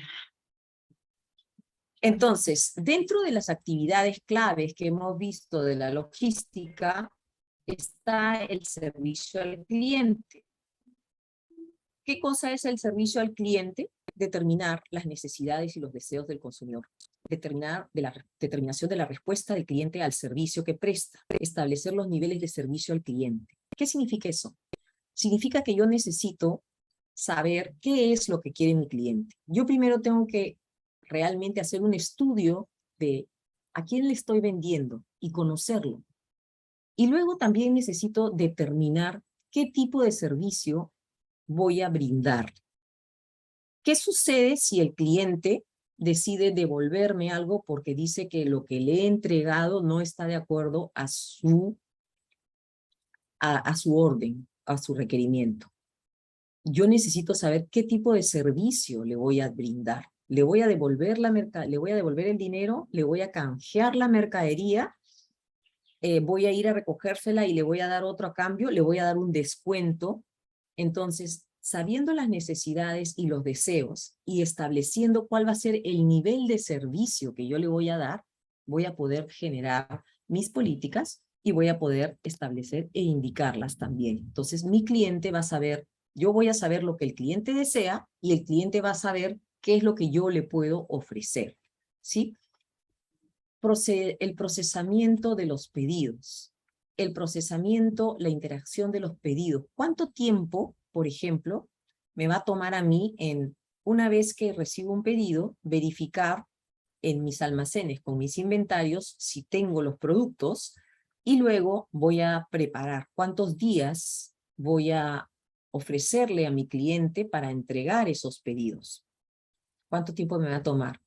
Entonces, dentro de las actividades claves que hemos visto de la logística, está el servicio al cliente. ¿Qué cosa es el servicio al cliente? Determinar las necesidades y los deseos del consumidor. Determinación de la respuesta del cliente al servicio que presta. Establecer los niveles de servicio al cliente. ¿Qué significa eso? Significa que yo necesito saber qué es lo que quiere mi cliente. Yo primero tengo que realmente hacer un estudio de a quién le estoy vendiendo y conocerlo. Y luego también necesito determinar qué tipo de servicio voy a brindar. ¿Qué sucede si el cliente decide devolverme algo porque dice que lo que le he entregado no está de acuerdo a su orden, a su requerimiento? Yo necesito saber qué tipo de servicio le voy a brindar. ¿Le voy a devolver el dinero? ¿Le voy a canjear la mercadería? ¿Voy a ir a recogérsela y le voy a dar otro a cambio? ¿Le voy a dar un descuento? Entonces, sabiendo las necesidades y los deseos y estableciendo cuál va a ser el nivel de servicio que yo le voy a dar, voy a poder generar mis políticas y voy a poder establecer e indicarlas también. Entonces, mi cliente va a saber, yo voy a saber lo que el cliente desea y el cliente va a saber qué es lo que yo le puedo ofrecer, ¿sí? El procesamiento de los pedidos. El procesamiento, la interacción de los pedidos. ¿Cuánto tiempo, por ejemplo, me va a tomar a mí una vez que recibo un pedido, verificar en mis almacenes con mis inventarios si tengo los productos y luego voy a preparar cuántos días voy a ofrecerle a mi cliente para entregar esos pedidos? ¿Cuánto tiempo me va a tomar?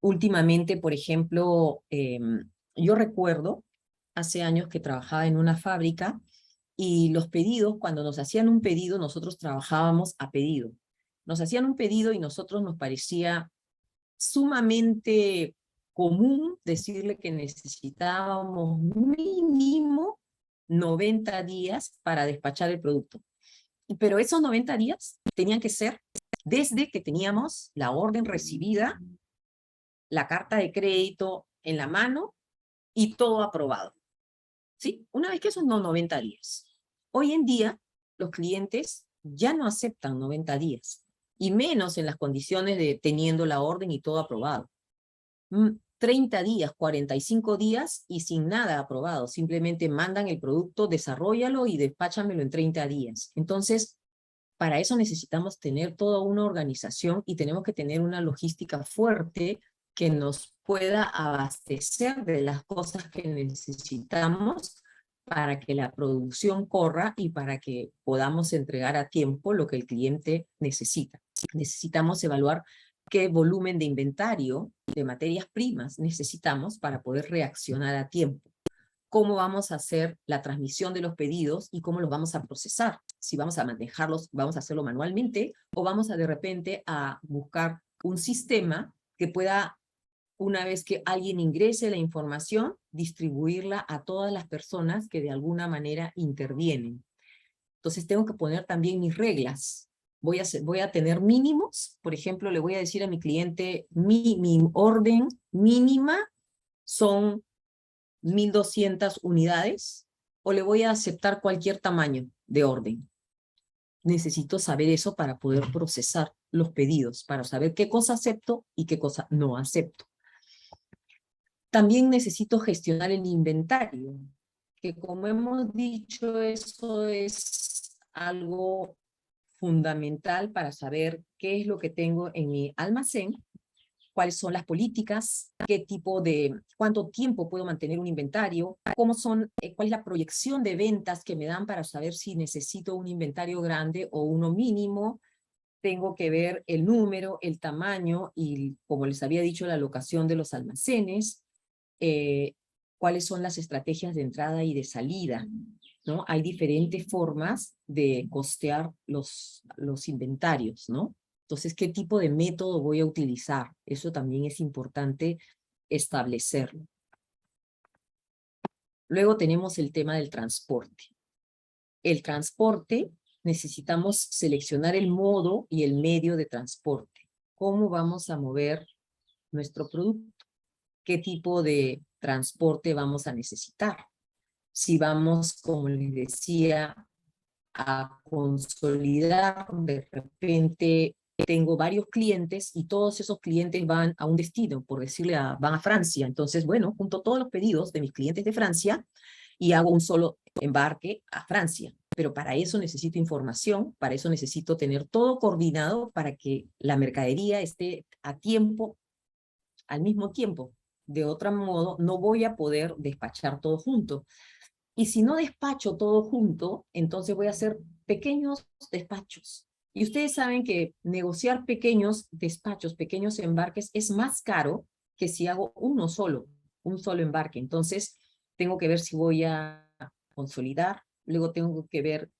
Últimamente, por ejemplo, yo recuerdo hace años que trabajaba en una fábrica y los pedidos, cuando nos hacían un pedido, nosotros trabajábamos a pedido. Nos hacían un pedido y nosotros nos parecía sumamente común decirle que necesitábamos mínimo 90 días para despachar el producto. Pero esos 90 días tenían que ser desde que teníamos la orden recibida, la carta de crédito en la mano y todo aprobado. ¿Sí? Una vez que esos 90 días. Hoy en día, los clientes ya no aceptan 90 días, y menos en las condiciones de teniendo la orden y todo aprobado. 30 días, 45 días y sin nada aprobado. Simplemente mandan el producto, desarróllalo y despáchamelo en 30 días. Entonces, para eso necesitamos tener toda una organización y tenemos que tener una logística fuerte que nos pueda abastecer de las cosas que necesitamos para que la producción corra y para que podamos entregar a tiempo lo que el cliente necesita. Necesitamos evaluar qué volumen de inventario de materias primas necesitamos para poder reaccionar a tiempo. Cómo vamos a hacer la transmisión de los pedidos y cómo los vamos a procesar. Si vamos a manejarlos, vamos a hacerlo manualmente o vamos a de repente a buscar un sistema que pueda, una vez que alguien ingrese la información, distribuirla a todas las personas que de alguna manera intervienen. Entonces tengo que poner también mis reglas. Voy a tener mínimos. Por ejemplo, le voy a decir a mi cliente, mi orden mínima son 1.200 unidades, o le voy a aceptar cualquier tamaño de orden. Necesito saber eso para poder procesar los pedidos, para saber qué cosa acepto y qué cosa no acepto. También necesito gestionar el inventario, que como hemos dicho, eso es algo fundamental para saber qué es lo que tengo en mi almacén, cuáles son las políticas, cuánto tiempo puedo mantener un inventario, cuál es la proyección de ventas que me dan para saber si necesito un inventario grande o uno mínimo, tengo que ver el número, el tamaño y, como les había dicho, la locación de los almacenes, cuáles son las estrategias de entrada y de salida, ¿no? Hay diferentes formas de costear los inventarios, ¿no? Entonces, ¿qué tipo de método voy a utilizar? Eso también es importante establecerlo. Luego tenemos el tema del transporte. El transporte, necesitamos seleccionar el modo y el medio de transporte. ¿Cómo vamos a mover nuestro producto? ¿Qué tipo de transporte vamos a necesitar? Si vamos, como les decía, a consolidar, de repente tengo varios clientes y todos esos clientes van a un destino, por decirle, van a Francia. Entonces, bueno, junto todos los pedidos de mis clientes de Francia y hago un solo embarque a Francia. Pero para eso necesito información, para eso necesito tener todo coordinado para que la mercadería esté a tiempo, al mismo tiempo. De otro modo, no voy a poder despachar todo junto. Y si no despacho todo junto, entonces voy a hacer pequeños despachos. Y ustedes saben que negociar pequeños despachos, pequeños embarques, es más caro que si hago un solo embarque. Entonces, tengo que ver si voy a consolidar, luego tengo que ver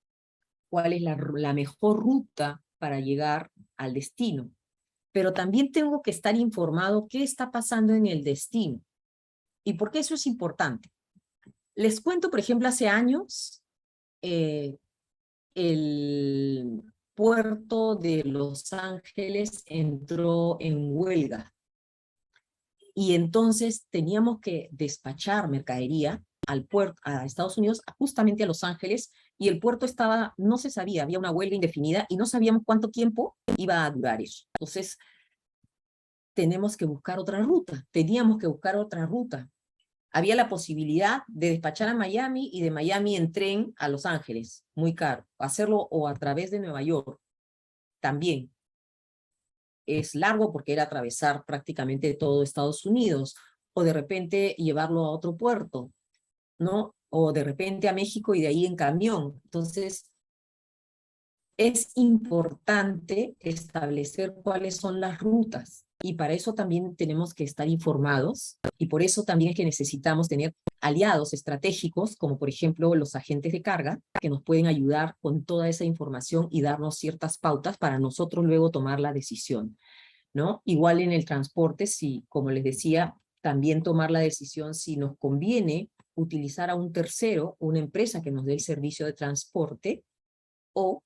cuál es la mejor ruta para llegar al destino. Pero también tengo que estar informado qué está pasando en el destino. ¿Y por qué eso es importante? Les cuento, por ejemplo, hace años, el puerto de Los Ángeles entró en huelga y entonces teníamos que despachar mercadería al puerto, a Estados Unidos, justamente a Los Ángeles, y el puerto estaba, no se sabía, había una huelga indefinida y no sabíamos cuánto tiempo iba a durar eso. Entonces, teníamos que buscar otra ruta. Había la posibilidad de despachar a Miami y de Miami en tren a Los Ángeles, muy caro. Hacerlo o a través de Nueva York, también. Es largo porque era atravesar prácticamente todo Estados Unidos, o de repente llevarlo a otro puerto, ¿no? O de repente a México y de ahí en camión. Entonces, es importante establecer cuáles son las rutas y para eso también tenemos que estar informados y por eso también es que necesitamos tener aliados estratégicos como por ejemplo los agentes de carga que nos pueden ayudar con toda esa información y darnos ciertas pautas para nosotros luego tomar la decisión, ¿no? Igual en el transporte, si, como les decía, también tomar la decisión si nos conviene utilizar a un tercero, una empresa que nos dé el servicio de transporte o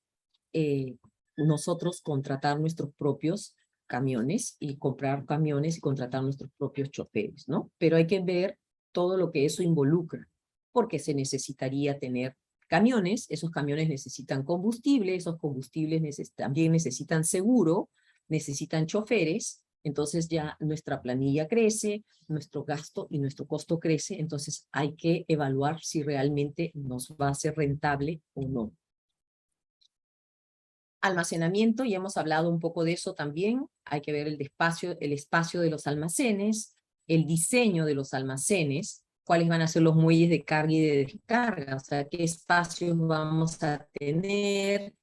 nosotros contratar nuestros propios camiones y comprar camiones y contratar nuestros propios choferes, ¿no? Pero hay que ver todo lo que eso involucra, porque se necesitaría tener camiones, esos camiones necesitan combustible, esos combustibles también necesitan seguro, necesitan choferes, entonces ya nuestra planilla crece, nuestro gasto y nuestro costo crece, entonces hay que evaluar si realmente nos va a ser rentable o no. Almacenamiento, ya hemos hablado un poco de eso también. Hay que ver el espacio de los almacenes, el diseño de los almacenes, cuáles van a ser los muelles de carga y de descarga, o sea, qué espacios vamos a tener,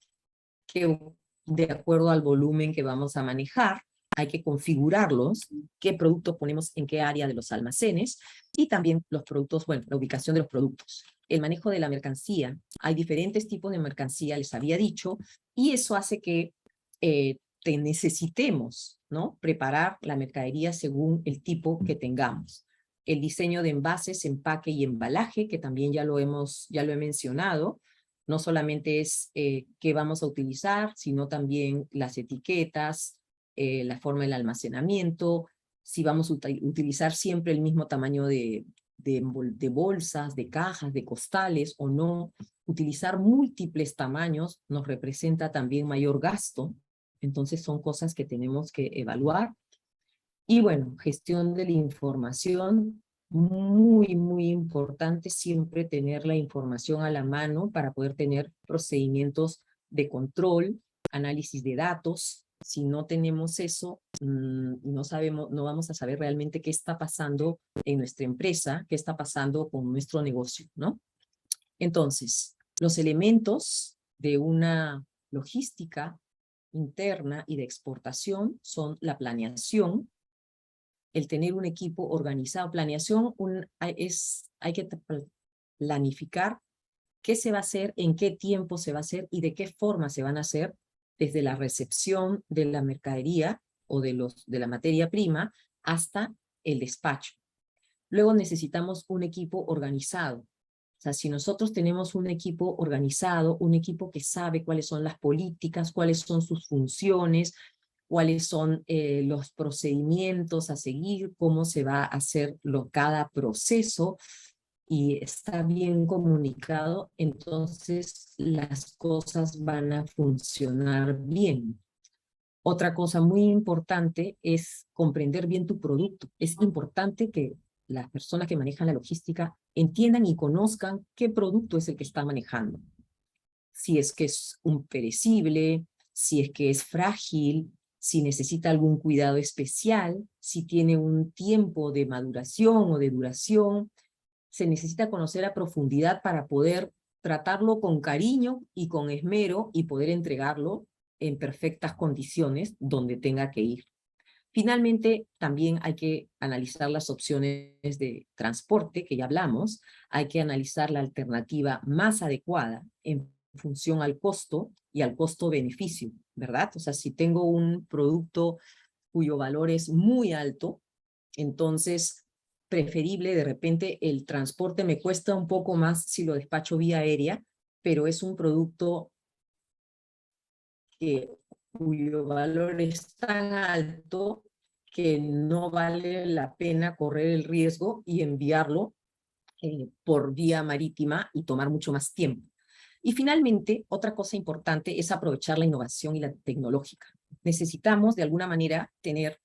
de acuerdo al volumen que vamos a manejar. Hay que configurarlos, qué productos ponemos en qué área de los almacenes, y también los productos, bueno, la ubicación de los productos. El manejo de la mercancía. Hay diferentes tipos de mercancía, les había dicho, y eso hace que necesitemos, ¿no? Preparar la mercadería según el tipo que tengamos. El diseño de envases, empaque y embalaje, que también ya lo he mencionado. No solamente es qué vamos a utilizar, sino también las etiquetas, la forma del almacenamiento, si vamos a utilizar siempre el mismo tamaño de bolsas, de cajas, de costales o no. Utilizar múltiples tamaños nos representa también mayor gasto, entonces son cosas que tenemos que evaluar. Y bueno, gestión de la información, muy importante siempre tener la información a la mano para poder tener procedimientos de control, análisis de datos. Si no tenemos eso, no vamos a saber realmente qué está pasando en nuestra empresa, qué está pasando con nuestro negocio, ¿no? Entonces, los elementos de una logística interna y de exportación son la planeación, el tener un equipo organizado. Planeación hay que planificar qué se va a hacer, en qué tiempo se va a hacer y de qué forma se van a hacer, desde la recepción de la mercadería o de la materia prima hasta el despacho. Luego necesitamos un equipo organizado. O sea, si nosotros tenemos un equipo organizado, un equipo que sabe cuáles son las políticas, cuáles son sus funciones, cuáles son los procedimientos a seguir, cómo se va a hacer cada proceso, y está bien comunicado, entonces las cosas van a funcionar bien. Otra cosa muy importante es comprender bien tu producto. Es importante que las personas que manejan la logística entiendan y conozcan qué producto es el que está manejando. Si es que es un perecible, si es que es frágil, si necesita algún cuidado especial, si tiene un tiempo de maduración o de duración. Se necesita conocer a profundidad para poder tratarlo con cariño y con esmero y poder entregarlo en perfectas condiciones donde tenga que ir. Finalmente, también hay que analizar las opciones de transporte, que ya hablamos. Hay que analizar la alternativa más adecuada en función al costo y al costo-beneficio, ¿verdad? O sea, si tengo un producto cuyo valor es muy alto, entonces preferible de repente el transporte me cuesta un poco más si lo despacho vía aérea, pero es un producto cuyo valor es tan alto que no vale la pena correr el riesgo y enviarlo por vía marítima y tomar mucho más tiempo. Y finalmente, otra cosa importante es aprovechar la innovación y la tecnológica. Necesitamos de alguna manera tener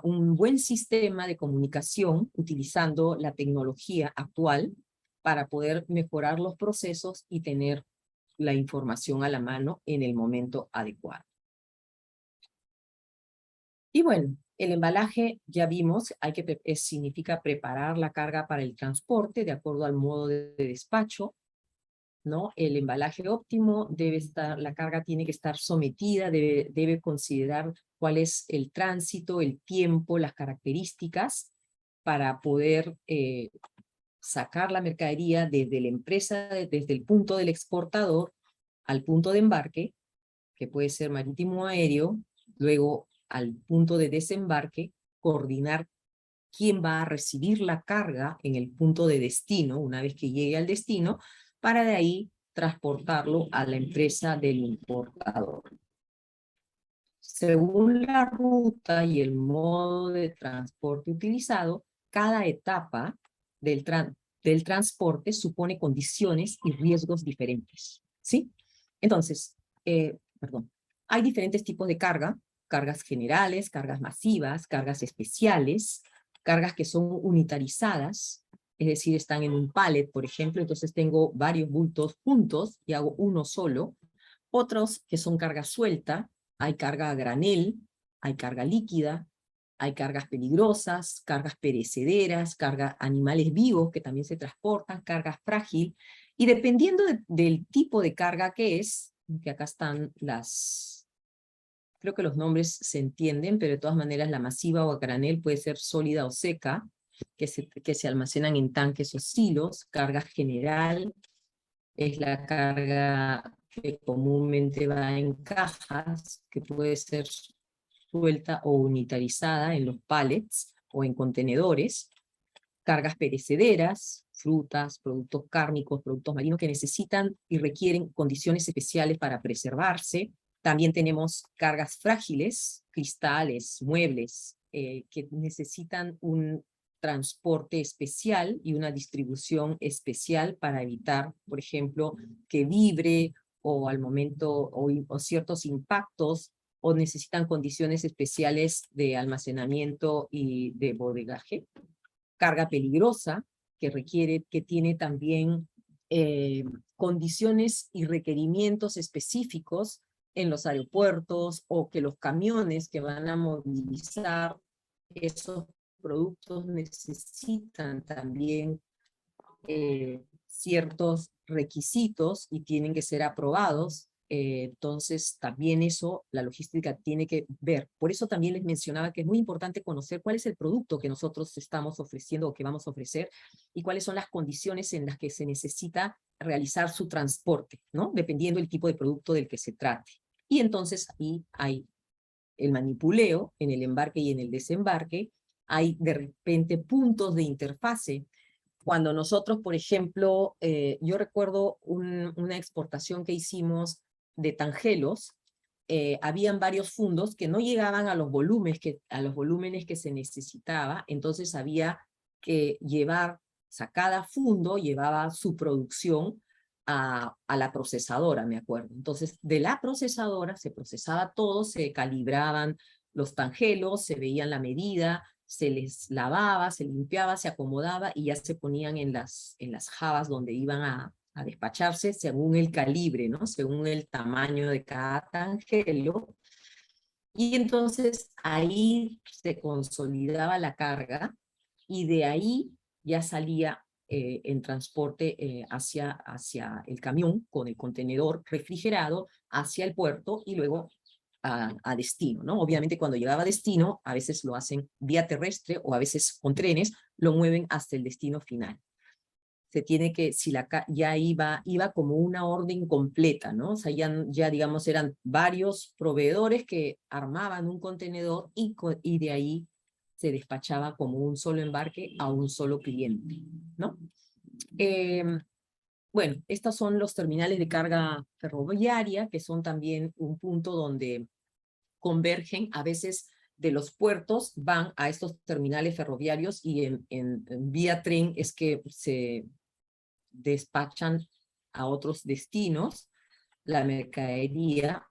un buen sistema de comunicación utilizando la tecnología actual para poder mejorar los procesos y tener la información a la mano en el momento adecuado. Y bueno, el embalaje, ya vimos, significa preparar la carga para el transporte de acuerdo al modo de despacho, ¿no? El embalaje óptimo la carga tiene que estar sometida, debe considerar cuál es el tránsito, el tiempo, las características para poder sacar la mercadería desde la empresa, desde el punto del exportador al punto de embarque, que puede ser marítimo o aéreo, luego al punto de desembarque, coordinar quién va a recibir la carga en el punto de destino, una vez que llegue al destino, para de ahí transportarlo a la empresa del importador. Según la ruta y el modo de transporte utilizado, cada etapa del transporte supone condiciones y riesgos diferentes, ¿sí? Entonces, hay diferentes tipos de carga: cargas generales, cargas masivas, cargas especiales, cargas que son unitarizadas, es decir, están en un pallet, por ejemplo, entonces tengo varios bultos juntos y hago uno solo. Otros que son carga suelta, hay carga a granel, hay carga líquida, hay cargas peligrosas, cargas perecederas, carga animales vivos que también se transportan, carga frágil, y dependiendo del tipo de carga que es, que acá están creo que los nombres se entienden, pero de todas maneras la masiva o a granel puede ser sólida o seca, que se almacenan en tanques o silos. Carga general es la carga que comúnmente va en cajas, que puede ser suelta o unitarizada en los pallets o en contenedores. Cargas perecederas, frutas, productos cárnicos, productos marinos que necesitan y requieren condiciones especiales para preservarse. También tenemos cargas frágiles, cristales, muebles, que necesitan un transporte especial y una distribución especial para evitar, por ejemplo, que vibre o al momento o ciertos impactos, o necesitan condiciones especiales de almacenamiento y de bodegaje. Carga peligrosa, que tiene también condiciones y requerimientos específicos en los aeropuertos, o que los camiones que van a movilizar esos productos necesitan también ciertos requisitos y tienen que ser aprobados Entonces, también eso, la logística tiene que ver. Por eso también les mencionaba que es muy importante conocer cuál es el producto que nosotros estamos ofreciendo o que vamos a ofrecer y cuáles son las condiciones en las que se necesita realizar su transporte, ¿no? Dependiendo del tipo de producto del que se trate. Y entonces ahí hay el manipuleo en el embarque y en el desembarque. Hay de repente puntos de interfase. Cuando nosotros, por ejemplo, yo recuerdo una exportación que hicimos de tangelos, habían varios fundos que no llegaban a los volúmenes que se necesitaba, entonces había que llevar, o sea, cada fundo llevaba su producción a la procesadora, me acuerdo. Entonces, de la procesadora se procesaba todo, se calibraban los tangelos, se veían la medida, se les lavaba, se limpiaba, se acomodaba y ya se ponían en las jabas donde iban a despacharse según el calibre, ¿no? Según el tamaño de cada tangelo. Y entonces ahí se consolidaba la carga y de ahí ya salía en transporte hacia el camión con el contenedor refrigerado hacia el puerto y luego a destino, ¿no? Obviamente cuando llegaba a destino, a veces lo hacen vía terrestre o a veces con trenes, lo mueven hasta el destino final. Se tiene que, si ya iba como una orden completa, ¿no? O sea, ya digamos eran varios proveedores que armaban un contenedor y de ahí se despachaba como un solo embarque a un solo cliente, ¿no? Bueno, estos son los terminales de carga ferroviaria, que son también un punto donde convergen, a veces de los puertos van a estos terminales ferroviarios y en vía tren es que se despachan a otros destinos la mercadería,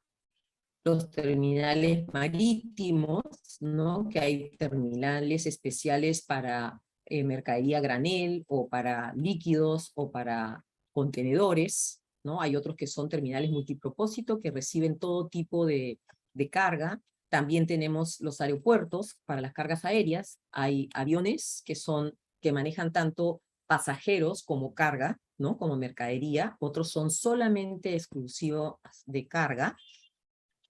los terminales marítimos, ¿no? Que hay terminales especiales para mercadería granel o para líquidos o para contenedores, ¿no? Hay otros que son terminales multipropósito que reciben todo tipo de carga. También tenemos los aeropuertos para las cargas aéreas. Hay aviones que manejan tanto pasajeros como carga, ¿no? Como mercadería. Otros son solamente exclusivos de carga.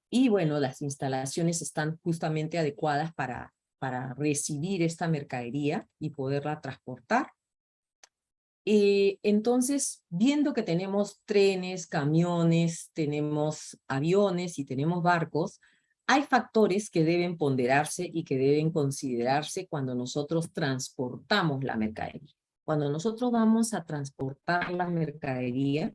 Y bueno, las instalaciones están justamente adecuadas para recibir esta mercadería y poderla transportar. Entonces, viendo que tenemos trenes, camiones, tenemos aviones y tenemos barcos, hay factores que deben ponderarse y que deben considerarse cuando nosotros transportamos la mercadería. Cuando nosotros vamos a transportar la mercadería,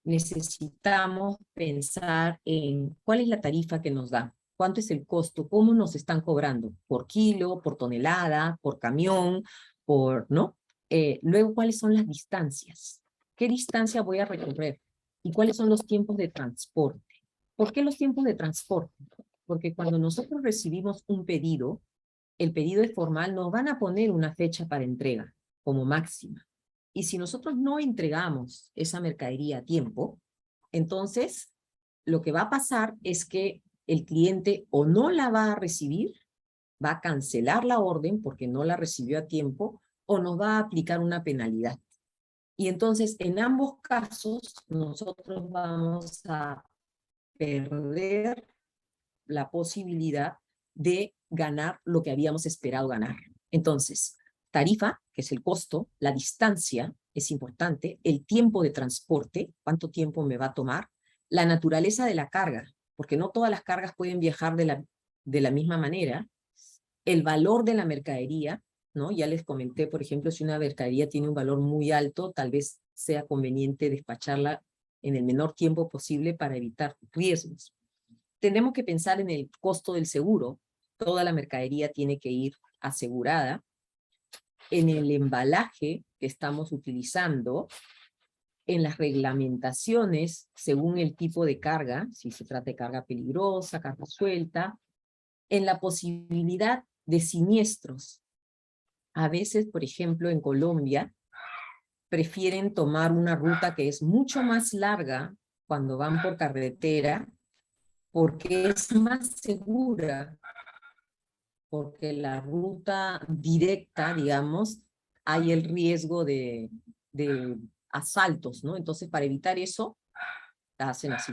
necesitamos pensar en cuál es la tarifa que nos da, cuánto es el costo, cómo nos están cobrando, por kilo, por tonelada, por camión, ¿no? Luego, ¿cuáles son las distancias? ¿Qué distancia voy a recorrer? ¿Y cuáles son los tiempos de transporte? ¿Por qué los tiempos de transporte? Porque cuando nosotros recibimos un pedido, el pedido es formal, nos van a poner una fecha para entrega como máxima. Y si nosotros no entregamos esa mercadería a tiempo, entonces lo que va a pasar es que el cliente o no la va a recibir, va a cancelar la orden porque no la recibió a tiempo, o nos va a aplicar una penalidad. Y entonces, en ambos casos, nosotros vamos a perder la posibilidad de ganar lo que habíamos esperado ganar. Entonces, tarifa, que es el costo, la distancia es importante, el tiempo de transporte, cuánto tiempo me va a tomar, la naturaleza de la carga, porque no todas las cargas pueden viajar de la misma manera, el valor de la mercadería, ¿no? Ya les comenté, por ejemplo, si una mercadería tiene un valor muy alto, tal vez sea conveniente despacharla en el menor tiempo posible para evitar riesgos. Tenemos que pensar en el costo del seguro. Toda la mercadería tiene que ir asegurada. En el embalaje que estamos utilizando, en las reglamentaciones, según el tipo de carga, si se trata de carga peligrosa, carga suelta, en la posibilidad de siniestros. A veces, por ejemplo, en Colombia, prefieren tomar una ruta que es mucho más larga cuando van por carretera, porque es más segura, porque la ruta directa, digamos, hay el riesgo de asaltos, ¿no? Entonces, para evitar eso, la hacen así.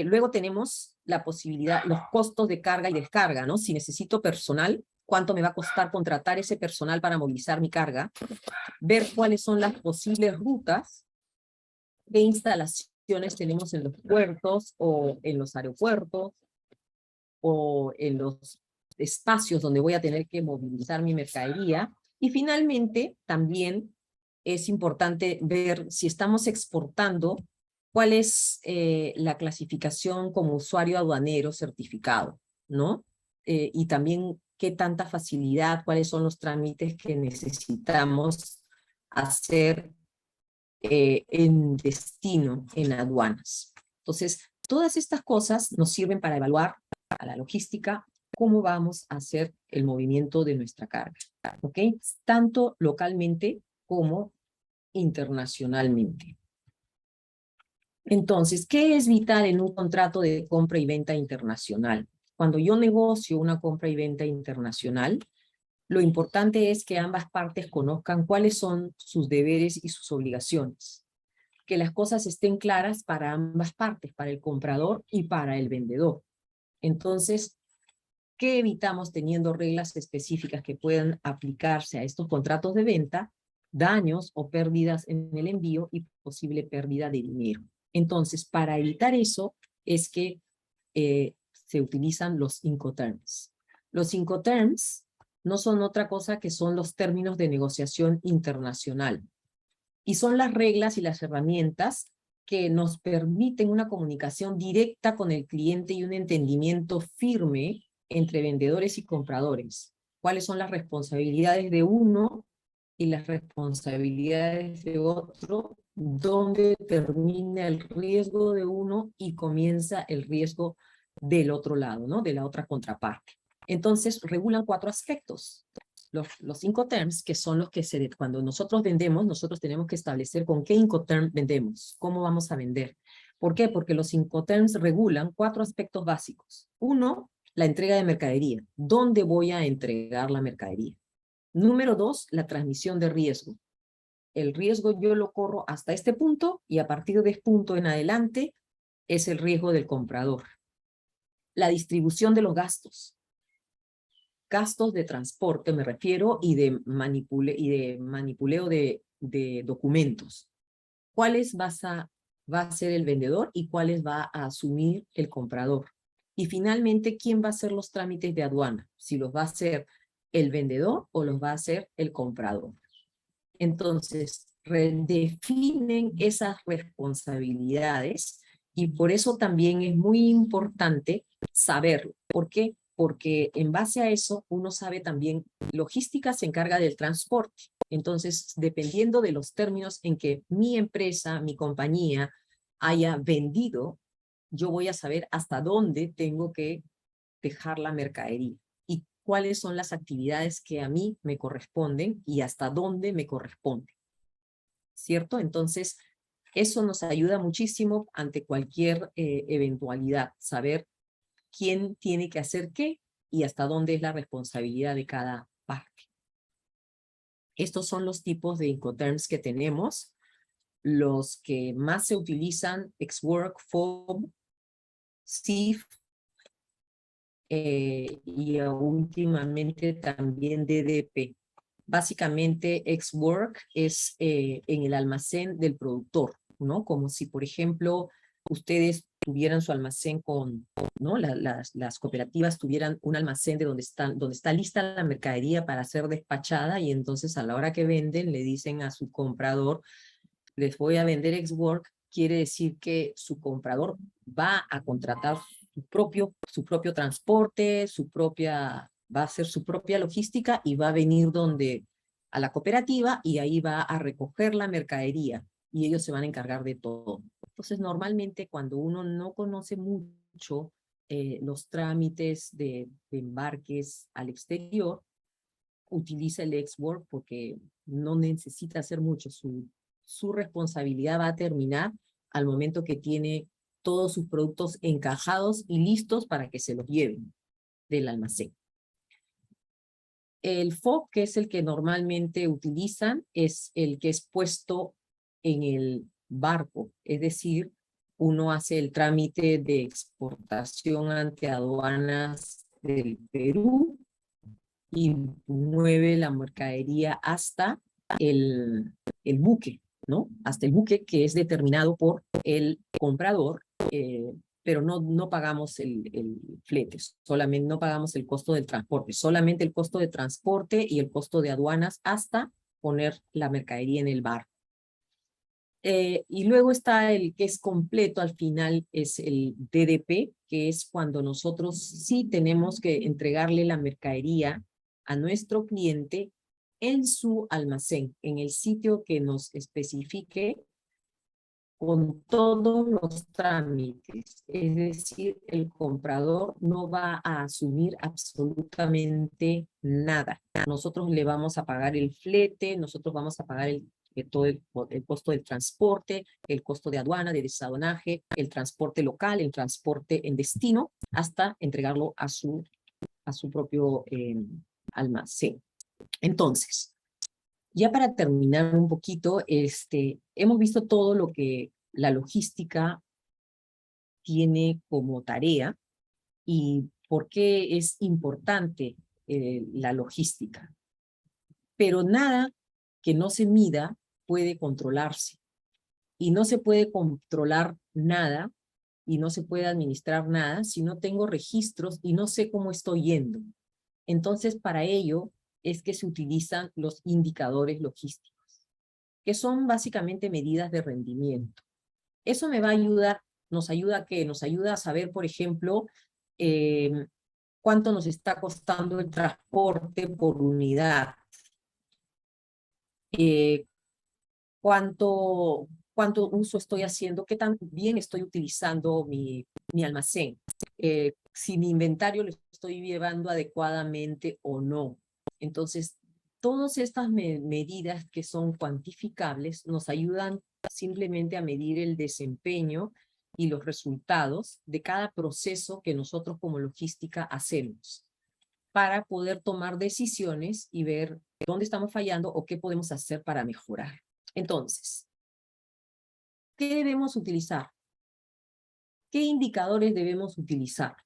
Luego tenemos la posibilidad, los costos de carga y descarga, ¿no? Si necesito personal, cuánto me va a costar contratar ese personal para movilizar mi carga, ver cuáles son las posibles rutas, qué instalaciones tenemos en los puertos o en los aeropuertos o en los espacios donde voy a tener que movilizar mi mercadería. Y finalmente, también es importante ver si estamos exportando, cuál es la clasificación como usuario aduanero certificado, ¿no? Y también qué tanta facilidad, cuáles son los trámites que necesitamos hacer en destino, en aduanas. Entonces, todas estas cosas nos sirven para evaluar a la logística cómo vamos a hacer el movimiento de nuestra carga, ¿ok? Tanto localmente como internacionalmente. Entonces, ¿qué es vital en un contrato de compra y venta internacional? Cuando yo negocio una compra y venta internacional, lo importante es que ambas partes conozcan cuáles son sus deberes y sus obligaciones. Que las cosas estén claras para ambas partes, para el comprador y para el vendedor. Entonces, ¿qué evitamos teniendo reglas específicas que puedan aplicarse a estos contratos de venta? Daños o pérdidas en el envío y posible pérdida de dinero. Entonces, para evitar eso es que se utilizan los Incoterms. Los Incoterms no son otra cosa que son los términos de negociación internacional. Y son las reglas y las herramientas que nos permiten una comunicación directa con el cliente y un entendimiento firme entre vendedores y compradores. ¿Cuáles son las responsabilidades de uno y las responsabilidades de otro? ¿Dónde termina el riesgo de uno y comienza el riesgo del otro lado, ¿no? De la otra contraparte. Entonces, regulan 4 aspectos. Los Incoterms, que son los que cuando nosotros vendemos, nosotros tenemos que establecer con qué Incoterm vendemos, cómo vamos a vender. ¿Por qué? Porque los Incoterms regulan 4 aspectos básicos. 1, la entrega de mercadería. ¿Dónde voy a entregar la mercadería? Número 2, la transmisión de riesgo. El riesgo yo lo corro hasta este punto y a partir de este punto en adelante es el riesgo del comprador. La distribución de los gastos. Gastos de transporte me refiero y de manipuleo de documentos. ¿Cuáles va a ser el vendedor y cuáles va a asumir el comprador? Y finalmente, ¿quién va a hacer los trámites de aduana? Si los va a hacer el vendedor o los va a hacer el comprador. Entonces, redefinen esas responsabilidades y por eso también es muy importante saberlo. ¿Por qué? Porque en base a eso uno sabe también, logística se encarga del transporte. Entonces, dependiendo de los términos en que mi empresa, mi compañía haya vendido, yo voy a saber hasta dónde tengo que dejar la mercadería y cuáles son las actividades que a mí me corresponden y hasta dónde me corresponde. ¿Cierto? Entonces, eso nos ayuda muchísimo ante cualquier eventualidad, saber quién tiene que hacer qué y hasta dónde es la responsabilidad de cada parte. Estos son los tipos de Incoterms que tenemos. Los que más se utilizan, ex-work, FOB, CIF, y últimamente también DDP. Básicamente, ex-work es en el almacén del productor, ¿no? Como si, por ejemplo, ustedes tuvieran su almacén ¿no? Las cooperativas tuvieran un almacén donde está lista la mercadería para ser despachada y entonces a la hora que venden le dicen a su comprador, les voy a vender ex-work, quiere decir que su comprador va a contratar su propio transporte, va a hacer su propia logística y va a venir a la cooperativa y ahí va a recoger la mercadería y ellos se van a encargar de todo. Entonces, normalmente cuando uno no conoce mucho los trámites de embarques al exterior, utiliza el ex-work porque no necesita hacer mucho. Su responsabilidad va a terminar al momento que tiene todos sus productos encajados y listos para que se los lleven del almacén. El FOB, que es el que normalmente utilizan, es el que es puesto en el barco, es decir, uno hace el trámite de exportación ante aduanas del Perú y mueve la mercadería hasta el buque, ¿no? Hasta el buque que es determinado por el comprador, pero no pagamos el flete, solamente no pagamos el costo del transporte, solamente el costo de transporte y el costo de aduanas hasta poner la mercadería en el barco. Y luego está el que es completo, al final es el DDP, que es cuando nosotros sí tenemos que entregarle la mercadería a nuestro cliente en su almacén, en el sitio que nos especifique con todos los trámites. Es decir, el comprador no va a asumir absolutamente nada. Nosotros le vamos a pagar el flete, nosotros vamos a pagar todo el costo del transporte, el costo de aduana, de desaduanaje, el transporte local, el transporte en destino, hasta entregarlo a su propio almacén. Entonces, ya para terminar un poquito, hemos visto todo lo que la logística tiene como tarea y por qué es importante la logística. Pero nada que no se mida puede controlarse. Y no se puede controlar nada y no se puede administrar nada si no tengo registros y no sé cómo estoy yendo. Entonces, para ello es que se utilizan los indicadores logísticos, que son básicamente medidas de rendimiento. Eso me va a ayudar, nos ayuda a qué? Nos ayuda a saber, por ejemplo, cuánto nos está costando el transporte por unidad, cuánto uso estoy haciendo, qué tan bien estoy utilizando mi almacén, si mi inventario lo estoy llevando adecuadamente o no. Entonces, todas estas medidas que son cuantificables nos ayudan simplemente a medir el desempeño y los resultados de cada proceso que nosotros como logística hacemos para poder tomar decisiones y ver dónde estamos fallando o qué podemos hacer para mejorar. Entonces, ¿qué debemos utilizar? ¿Qué indicadores debemos utilizar?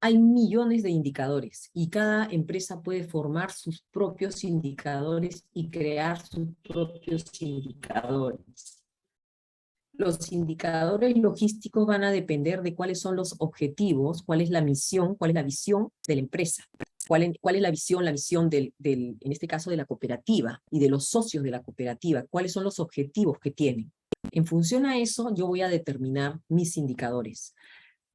Hay millones de indicadores y cada empresa puede formar sus propios indicadores y crear sus propios indicadores. Los indicadores logísticos van a depender de cuáles son los objetivos, cuál es la misión, cuál es la visión de la empresa, cuál es la visión en este caso de la cooperativa y de los socios de la cooperativa, cuáles son los objetivos que tienen. En función a eso, yo voy a determinar mis indicadores.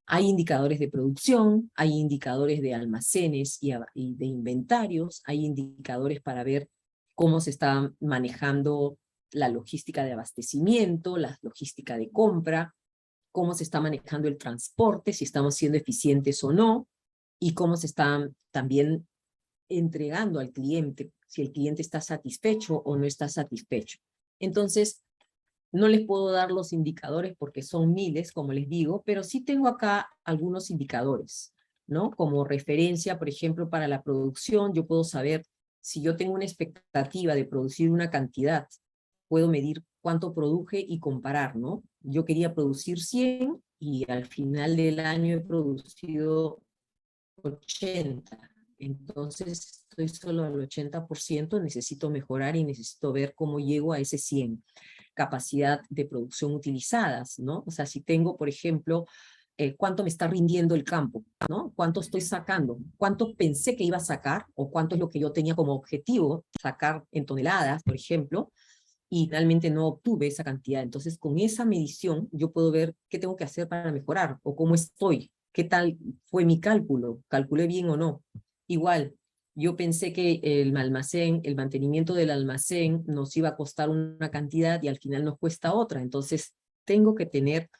Hay indicadores de producción, hay indicadores de almacenes y de inventarios, hay indicadores para ver cómo se está manejando la logística de abastecimiento, la logística de compra, cómo se está manejando el transporte, si estamos siendo eficientes o no, y cómo se está también entregando al cliente, si el cliente está satisfecho o no está satisfecho. Entonces, no les puedo dar los indicadores porque son miles, como les digo, pero sí tengo acá algunos indicadores, ¿no? Como referencia, por ejemplo, para la producción, yo puedo saber si yo tengo una expectativa de producir una cantidad, puedo medir cuánto produje y comparar, ¿no? Yo quería producir 100 y al final del año he producido 80. Entonces estoy solo al 80%, necesito mejorar y necesito ver cómo llego a ese 100. Capacidad de producción utilizadas, ¿no? O sea, si tengo, por ejemplo, cuánto me está rindiendo el campo, ¿no? Cuánto estoy sacando, cuánto pensé que iba a sacar, o cuánto es lo que yo tenía como objetivo, sacar en toneladas, por ejemplo, y realmente no obtuve esa cantidad. Entonces, con esa medición, yo puedo ver qué tengo que hacer para mejorar, o cómo estoy, qué tal fue mi cálculo, calculé bien o no. Igual, yo pensé que el almacén, el mantenimiento del almacén nos iba a costar una cantidad y al final nos cuesta otra. Entonces, tengo que tener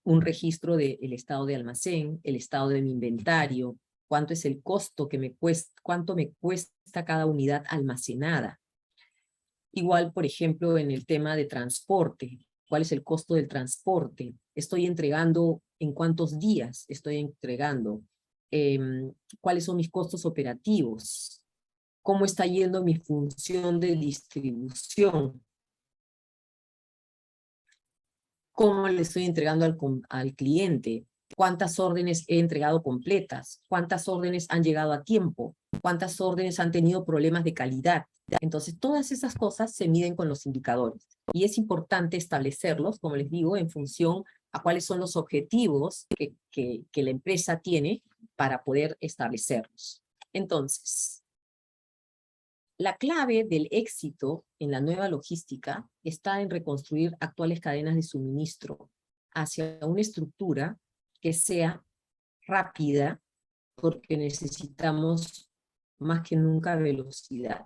un registro del estado de almacén, el estado de mi inventario, cuánto es el costo que me cuesta, cuánto me cuesta cada unidad almacenada. Igual, por ejemplo, en el tema de transporte, ¿cuál es el costo del transporte? ¿Estoy entregando en cuántos días estoy entregando? ¿Cuáles son mis costos operativos? ¿Cómo está yendo mi función de distribución? cómo le estoy entregando al cliente, cuántas órdenes he entregado completas, cuántas órdenes han llegado a tiempo, cuántas órdenes han tenido problemas de calidad. Entonces, todas esas cosas se miden con los indicadores. Y es importante establecerlos, como les digo, en función a cuáles son los objetivos que la empresa tiene para poder establecerlos. Entonces, la clave del éxito en la nueva logística está en reconstruir actuales cadenas de suministro hacia una estructura que sea rápida, porque necesitamos más que nunca velocidad.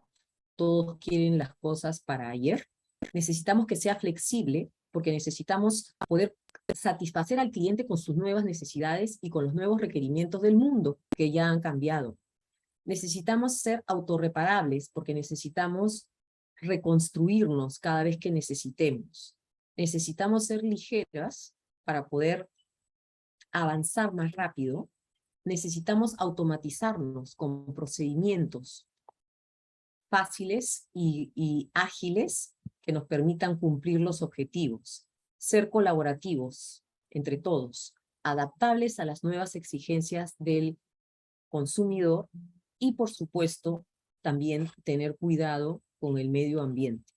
Todos quieren las cosas para ayer. Necesitamos que sea flexible, porque necesitamos poder satisfacer al cliente con sus nuevas necesidades y con los nuevos requerimientos del mundo que ya han cambiado. Necesitamos ser autorreparables, porque necesitamos reconstruirnos cada vez que necesitemos. Necesitamos ser ligeras para poder avanzar más rápido. Necesitamos automatizarnos con procedimientos fáciles y ágiles que nos permitan cumplir los objetivos. Ser colaborativos entre todos, adaptables a las nuevas exigencias del consumidor y, por supuesto, también tener cuidado con el medio ambiente.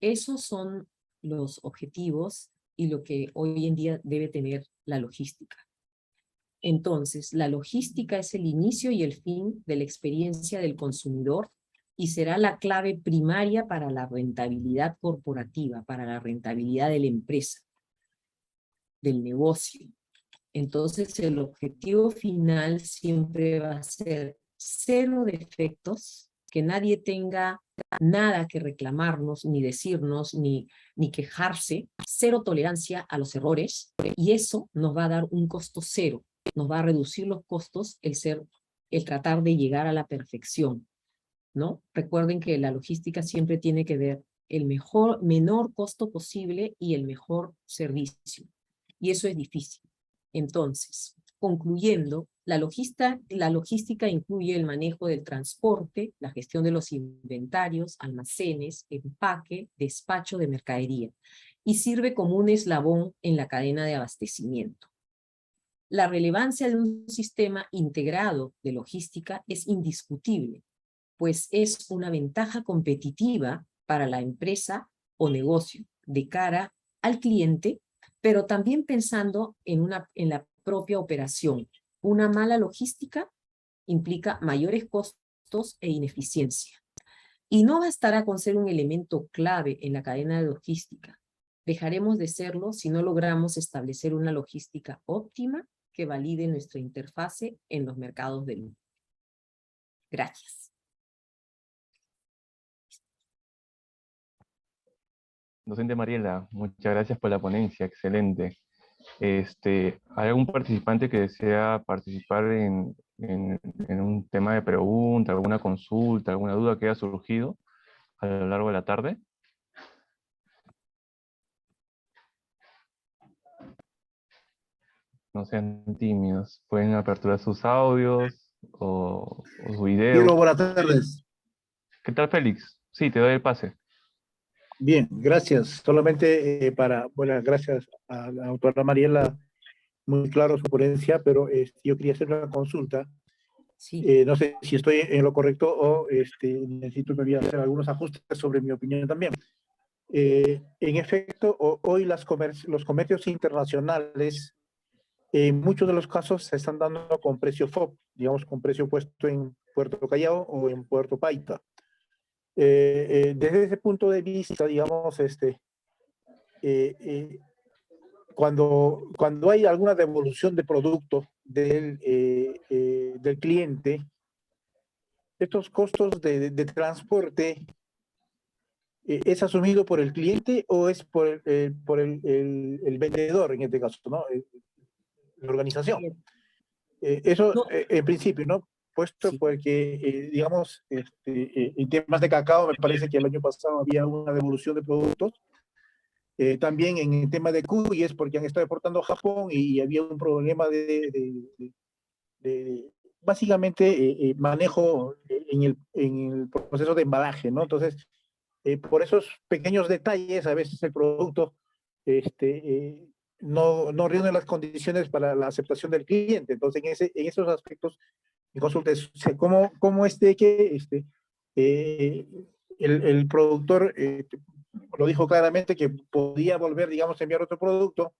Esos son los objetivos y lo que hoy en día debe tener la logística. Entonces, la logística es el inicio y el fin de la experiencia del consumidor y será la clave primaria para la rentabilidad corporativa, para la rentabilidad de la empresa, del negocio. Entonces, el objetivo final siempre va a ser 0 defectos, que nadie tenga nada que reclamarnos, ni decirnos, ni quejarse, 0 tolerancia a los errores, y eso nos va a dar un costo 0, nos va a reducir los costos el tratar de llegar a la perfección, ¿no? Recuerden que la logística siempre tiene que ver el menor costo posible y el mejor servicio, y eso es difícil. Entonces, concluyendo, la logística incluye el manejo del transporte, la gestión de los inventarios, almacenes, empaque, despacho de mercadería, y sirve como un eslabón en la cadena de abastecimiento. La relevancia de un sistema integrado de logística es indiscutible, pues es una ventaja competitiva para la empresa o negocio de cara al cliente, pero también pensando en la propia operación. Una mala logística implica mayores costos e ineficiencia. Y no bastará con ser un elemento clave en la cadena de logística. Dejaremos de serlo si no logramos establecer una logística óptima que valide nuestra interfase en los mercados del mundo. Gracias. Docente Mariela, muchas gracias por la ponencia, excelente. ¿Hay algún participante que desea participar en un tema de pregunta, alguna consulta, alguna duda que haya surgido a lo largo de la tarde? No sean tímidos, pueden aperturar sus audios o su video. Buenas tardes. ¿Qué tal, Félix? Sí, te doy el pase. Bien, gracias. Solamente gracias a la doctora Mariela, muy claro su ponencia, pero yo quería hacer una consulta. Sí. No sé si estoy en lo correcto o necesito todavía hacer algunos ajustes sobre mi opinión también. En efecto, hoy los comercios internacionales, en muchos de los casos se están dando con precio FOB, digamos con precio puesto en Puerto Callao o en Puerto Paita. Desde ese punto de vista, digamos, cuando hay alguna devolución de producto del cliente, estos costos de transporte, ¿es asumido por el cliente o es por el vendedor en este caso, ¿no? La organización? Eso No. en principio, ¿no? Puesto Sí. porque, digamos, en temas de cacao, me parece que el año pasado había una devolución de productos. También en el tema de cuyes, porque han estado exportando a Japón y había un problema de básicamente, manejo en el proceso de embalaje, ¿no? Entonces, por esos pequeños detalles, a veces el producto no reúne las condiciones para la aceptación del cliente. Entonces, en esos aspectos, mi consulta es, o sea, ¿cómo eh, el productor lo dijo claramente que podía volver, digamos, a enviar otro producto,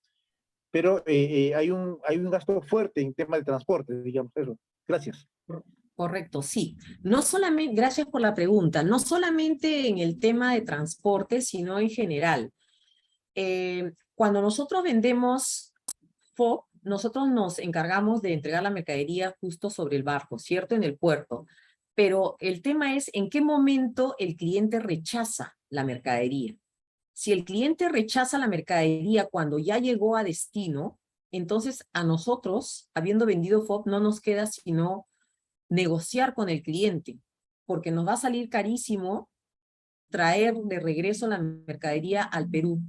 pero hay un gasto fuerte en tema de transporte, digamos eso? Gracias. Correcto, sí. No solamente, gracias por la pregunta, no solamente en el tema de transporte, sino en general. Cuando nosotros vendemos FOB, nosotros nos encargamos de entregar la mercadería justo sobre el barco, ¿cierto? En el puerto. Pero el tema es en qué momento el cliente rechaza la mercadería. Si el cliente rechaza la mercadería cuando ya llegó a destino, entonces a nosotros, habiendo vendido FOB, no nos queda sino negociar con el cliente, porque nos va a salir carísimo traer de regreso la mercadería al Perú.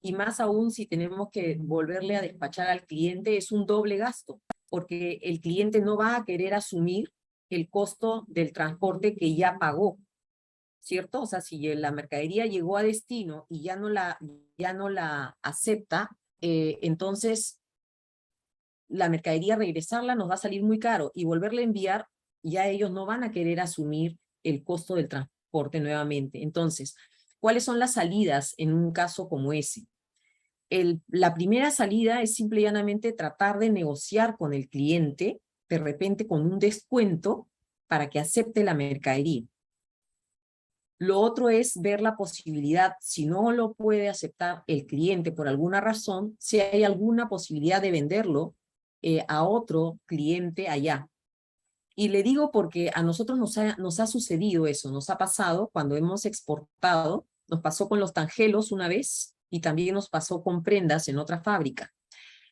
Y más aún si tenemos que volverle a despachar al cliente, es un doble gasto, porque el cliente no va a querer asumir el costo del transporte que ya pagó, ¿cierto? O sea, si la mercadería llegó a destino y ya no la acepta, entonces la mercadería regresarla nos va a salir muy caro y volverla a enviar, ya ellos no van a querer asumir el costo del transporte nuevamente. Entonces, ¿cuáles son las salidas en un caso como ese? La primera salida es simple y llanamente tratar de negociar con el cliente, de repente con un descuento, para que acepte la mercadería. Lo otro es ver la posibilidad, si no lo puede aceptar el cliente por alguna razón, si hay alguna posibilidad de venderlo a otro cliente allá. Y le digo porque a nosotros nos ha sucedido eso, nos ha pasado cuando hemos exportado, nos pasó con los tangelos una vez y también nos pasó con prendas en otra fábrica.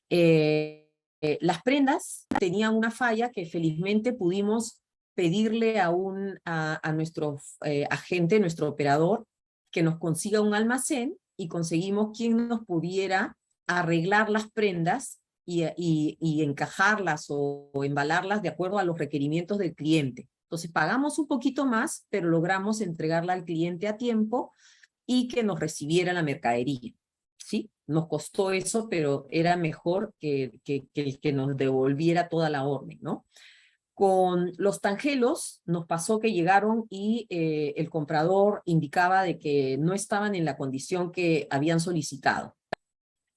Las prendas tenían una falla que felizmente pudimos pedirle a nuestro agente, nuestro operador, que nos consiga un almacén y conseguimos quien nos pudiera arreglar las prendas y encajarlas o embalarlas de acuerdo a los requerimientos del cliente. Entonces pagamos un poquito más, pero logramos entregarla al cliente a tiempo y que nos recibiera la mercadería. ¿Sí? Nos costó eso, pero era mejor que nos devolviera toda la orden, ¿no? Con los tangelos nos pasó que llegaron y el comprador indicaba de que no estaban en la condición que habían solicitado.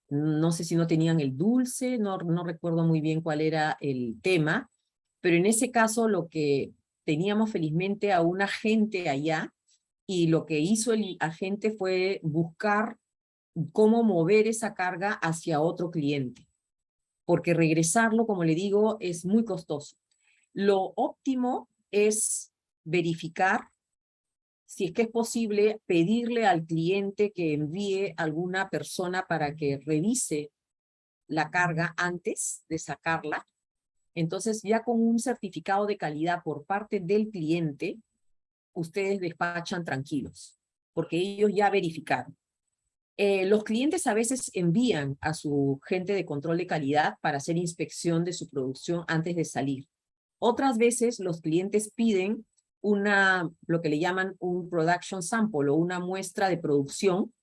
No sé si no tenían el dulce, no recuerdo muy bien cuál era el tema, pero en ese caso lo que teníamos felizmente a un agente allá y lo que hizo el agente fue buscar cómo mover esa carga hacia otro cliente, porque regresarlo, como le digo, es muy costoso. Lo óptimo es verificar si es que es posible pedirle al cliente que envíe alguna persona para que revise la carga antes de sacarla. Entonces, ya con un certificado de calidad por parte del cliente, ustedes despachan tranquilos, porque ellos ya verificaron. Los clientes a veces envían a su gente de control de calidad para hacer inspección de su producción antes de salir. Otras veces los clientes piden lo que le llaman un production sample o una muestra de producción,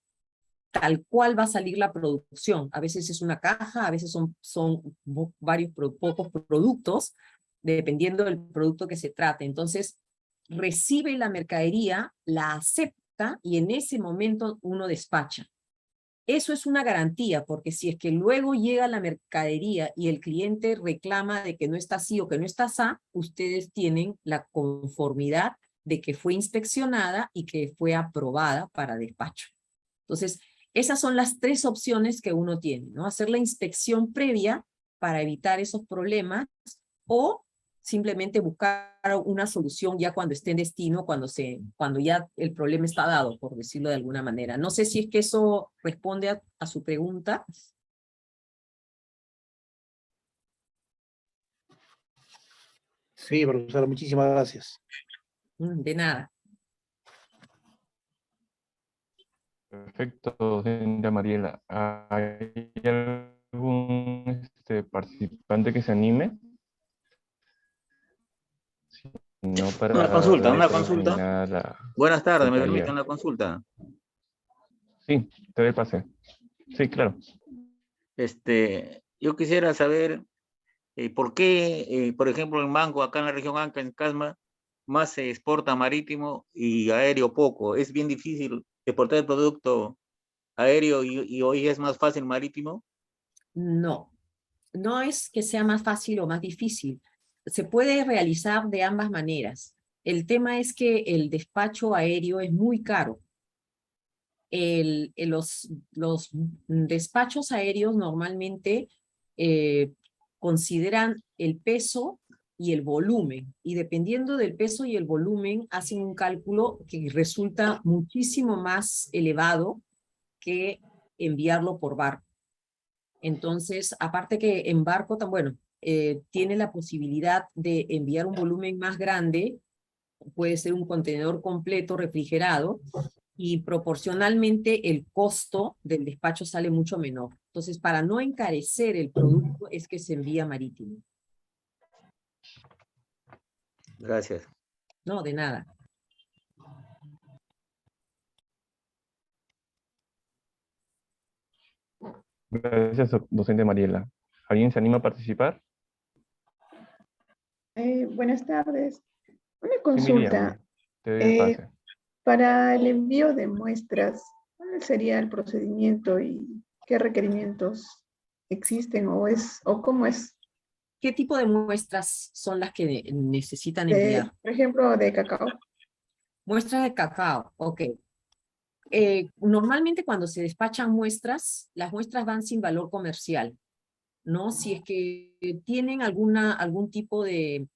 tal cual va a salir la producción. A veces es una caja, a veces son varios pocos productos, dependiendo del producto que se trate. Entonces, recibe la mercadería, la acepta y en ese momento uno despacha. Eso es una garantía, porque si es que luego llega la mercadería y el cliente reclama de que no está así o que no está así, ustedes tienen la conformidad de que fue inspeccionada y que fue aprobada para despacho. Entonces, esas son las tres opciones que uno tiene, ¿no? Hacer la inspección previa para evitar esos problemas o simplemente buscar una solución ya cuando esté en destino, cuando ya el problema está dado, por decirlo de alguna manera. No sé si es que eso responde a su pregunta. Sí, profesora, muchísimas gracias. De nada. Perfecto, docente Mariela. ¿Hay algún participante que se anime? Si no, para Una consulta, dar una por consulta. terminada la Buenas tardes, ¿me taller. permite una consulta? Sí, te doy el pase. Sí, claro. Yo quisiera saber por qué, por ejemplo, en mango, acá en la región Anca, en Casma, más se exporta marítimo y aéreo poco. Es bien difícil exportar el producto aéreo y hoy es más fácil marítimo. No, no es que sea más fácil o más difícil. Se puede realizar de ambas maneras. El tema es que el despacho aéreo es muy caro. Los despachos aéreos normalmente consideran el peso y el volumen, y dependiendo del peso y el volumen, hacen un cálculo que resulta muchísimo más elevado que enviarlo por barco. Entonces, aparte que en barco, bueno, tiene la posibilidad de enviar un volumen más grande, puede ser un contenedor completo refrigerado, y proporcionalmente el costo del despacho sale mucho menor. Entonces, para no encarecer el producto es que se envía marítimo. Gracias. No, de nada. Gracias, docente Mariela. ¿Alguien se anima a participar? Buenas tardes. Una Sí, Miriam, consulta. te doy el pase. Para el envío de muestras, ¿cuál sería el procedimiento y qué requerimientos existen o cómo es? ¿Qué tipo de muestras son las que necesitan enviar? Por ejemplo, de cacao. Muestras de cacao, ok. Normalmente cuando se despachan muestras, las muestras van sin valor comercial, ¿no? Si es que tienen algún tipo de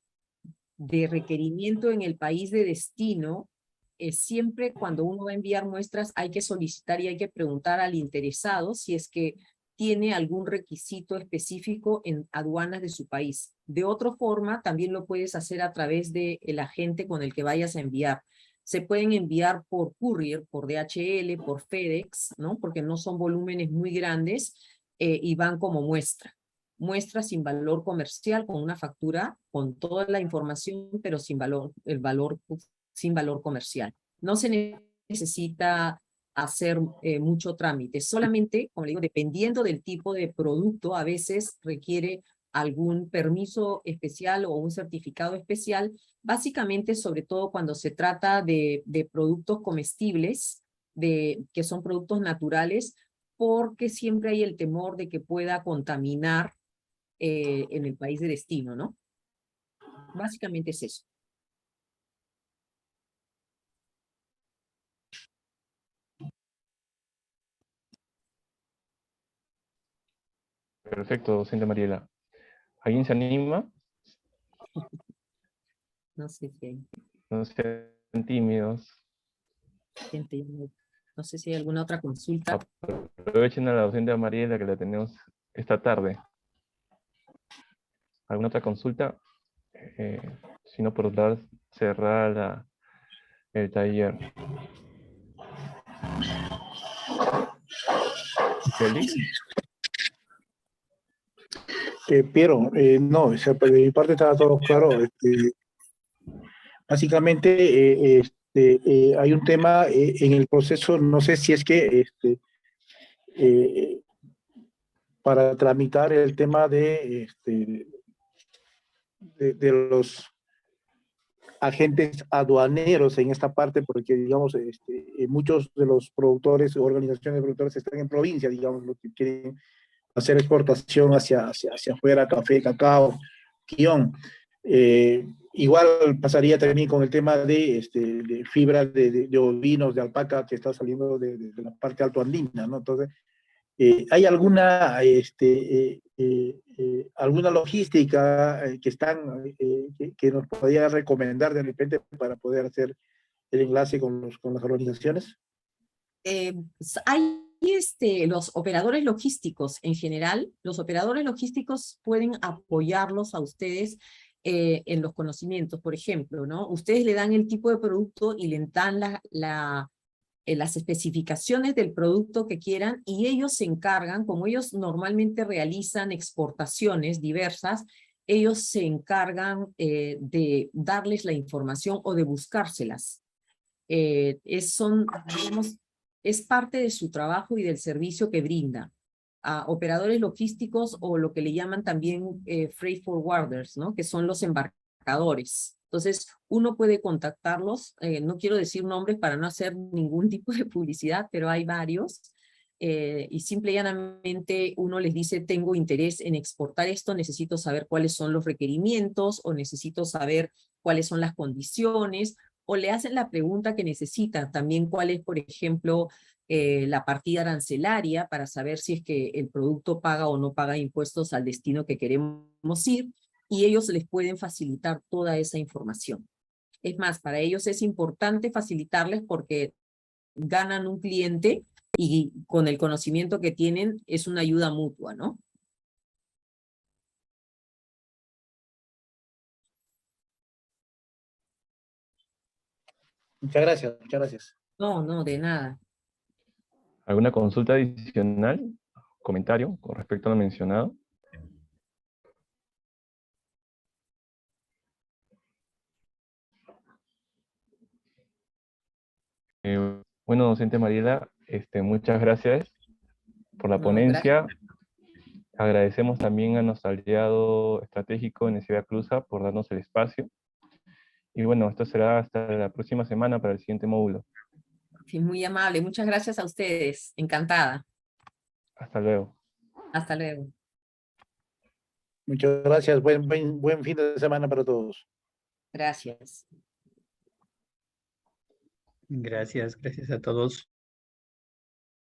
requerimiento en el país de destino, siempre cuando uno va a enviar muestras hay que solicitar y hay que preguntar al interesado si es que tiene algún requisito específico en aduanas de su país. De otra forma, también lo puedes hacer a través del agente con el que vayas a enviar. Se pueden enviar por courier, por DHL, por FedEx, ¿no? Porque no son volúmenes muy grandes y van como muestra. Muestra sin valor comercial, con una factura, con toda la información, pero sin valor, sin valor comercial. No se necesita hacer mucho trámite, solamente, como le digo, dependiendo del tipo de producto, a veces requiere algún permiso especial o un certificado especial, básicamente sobre todo cuando se trata de productos comestibles, que son productos naturales, porque siempre hay el temor de que pueda contaminar en el país de destino, ¿no? Básicamente es eso. Perfecto, docente Mariela. ¿Alguien se anima? No sé si hay No sean tímidos. gente, no sé si hay alguna otra consulta. Aprovechen a la docente Mariela que la tenemos esta tarde. ¿Alguna otra consulta? Si no, por dar cerrar el taller. ¿Félix? Piero, no, o sea, pues, de mi parte estaba todo claro. Básicamente, hay un tema en el proceso, no sé si es que eh, para tramitar el tema de los agentes aduaneros en esta parte, porque, digamos, muchos de los productores o organizaciones de productores están en provincia, digamos, los que quieren hacer exportación hacia afuera, café, cacao, guión. Igual pasaría también con el tema de fibra de ovinos, de alpaca, que está saliendo de la parte altoandina, ¿no? Entonces, ¿hay alguna logística que nos podría recomendar de repente para poder hacer el enlace con las organizaciones? Hay los operadores logísticos en general, los operadores logísticos pueden apoyarlos a ustedes en los conocimientos, por ejemplo, ¿no? Ustedes le dan el tipo de producto y le dan las especificaciones del producto que quieran y ellos se encargan, como ellos normalmente realizan exportaciones diversas, ellos se encargan de darles la información o de buscárselas. Digamos, es parte de su trabajo y del servicio que brinda. a operadores logísticos o lo que le llaman también freight forwarders, ¿no? Que son los embarcadores. Entonces, uno puede contactarlos, no quiero decir nombres para no hacer ningún tipo de publicidad, pero hay varios, y simple y llanamente uno les dice, tengo interés en exportar esto, necesito saber cuáles son los requerimientos, o necesito saber cuáles son las condiciones, o le hacen la pregunta que necesita, también cuál es, por ejemplo, la partida arancelaria para saber si es que el producto paga o no paga impuestos al destino que queremos ir, y ellos les pueden facilitar toda esa información. Es más, para ellos es importante facilitarles porque ganan un cliente y con el conocimiento que tienen es una ayuda mutua, ¿no? Muchas gracias, muchas gracias. No, no, de nada. ¿Alguna consulta adicional? ¿Comentario con respecto a lo mencionado? Bueno, docente Mariela, muchas gracias por la No, ponencia. Agradecemos también a nuestro aliado estratégico Necesidad Cruza por darnos el espacio. Y bueno, esto será hasta la próxima semana para el siguiente módulo. Sí, muy amable. Muchas gracias a ustedes. Encantada. Hasta luego. Hasta luego. Muchas gracias. Buen fin de semana para todos. Gracias. Gracias a todos.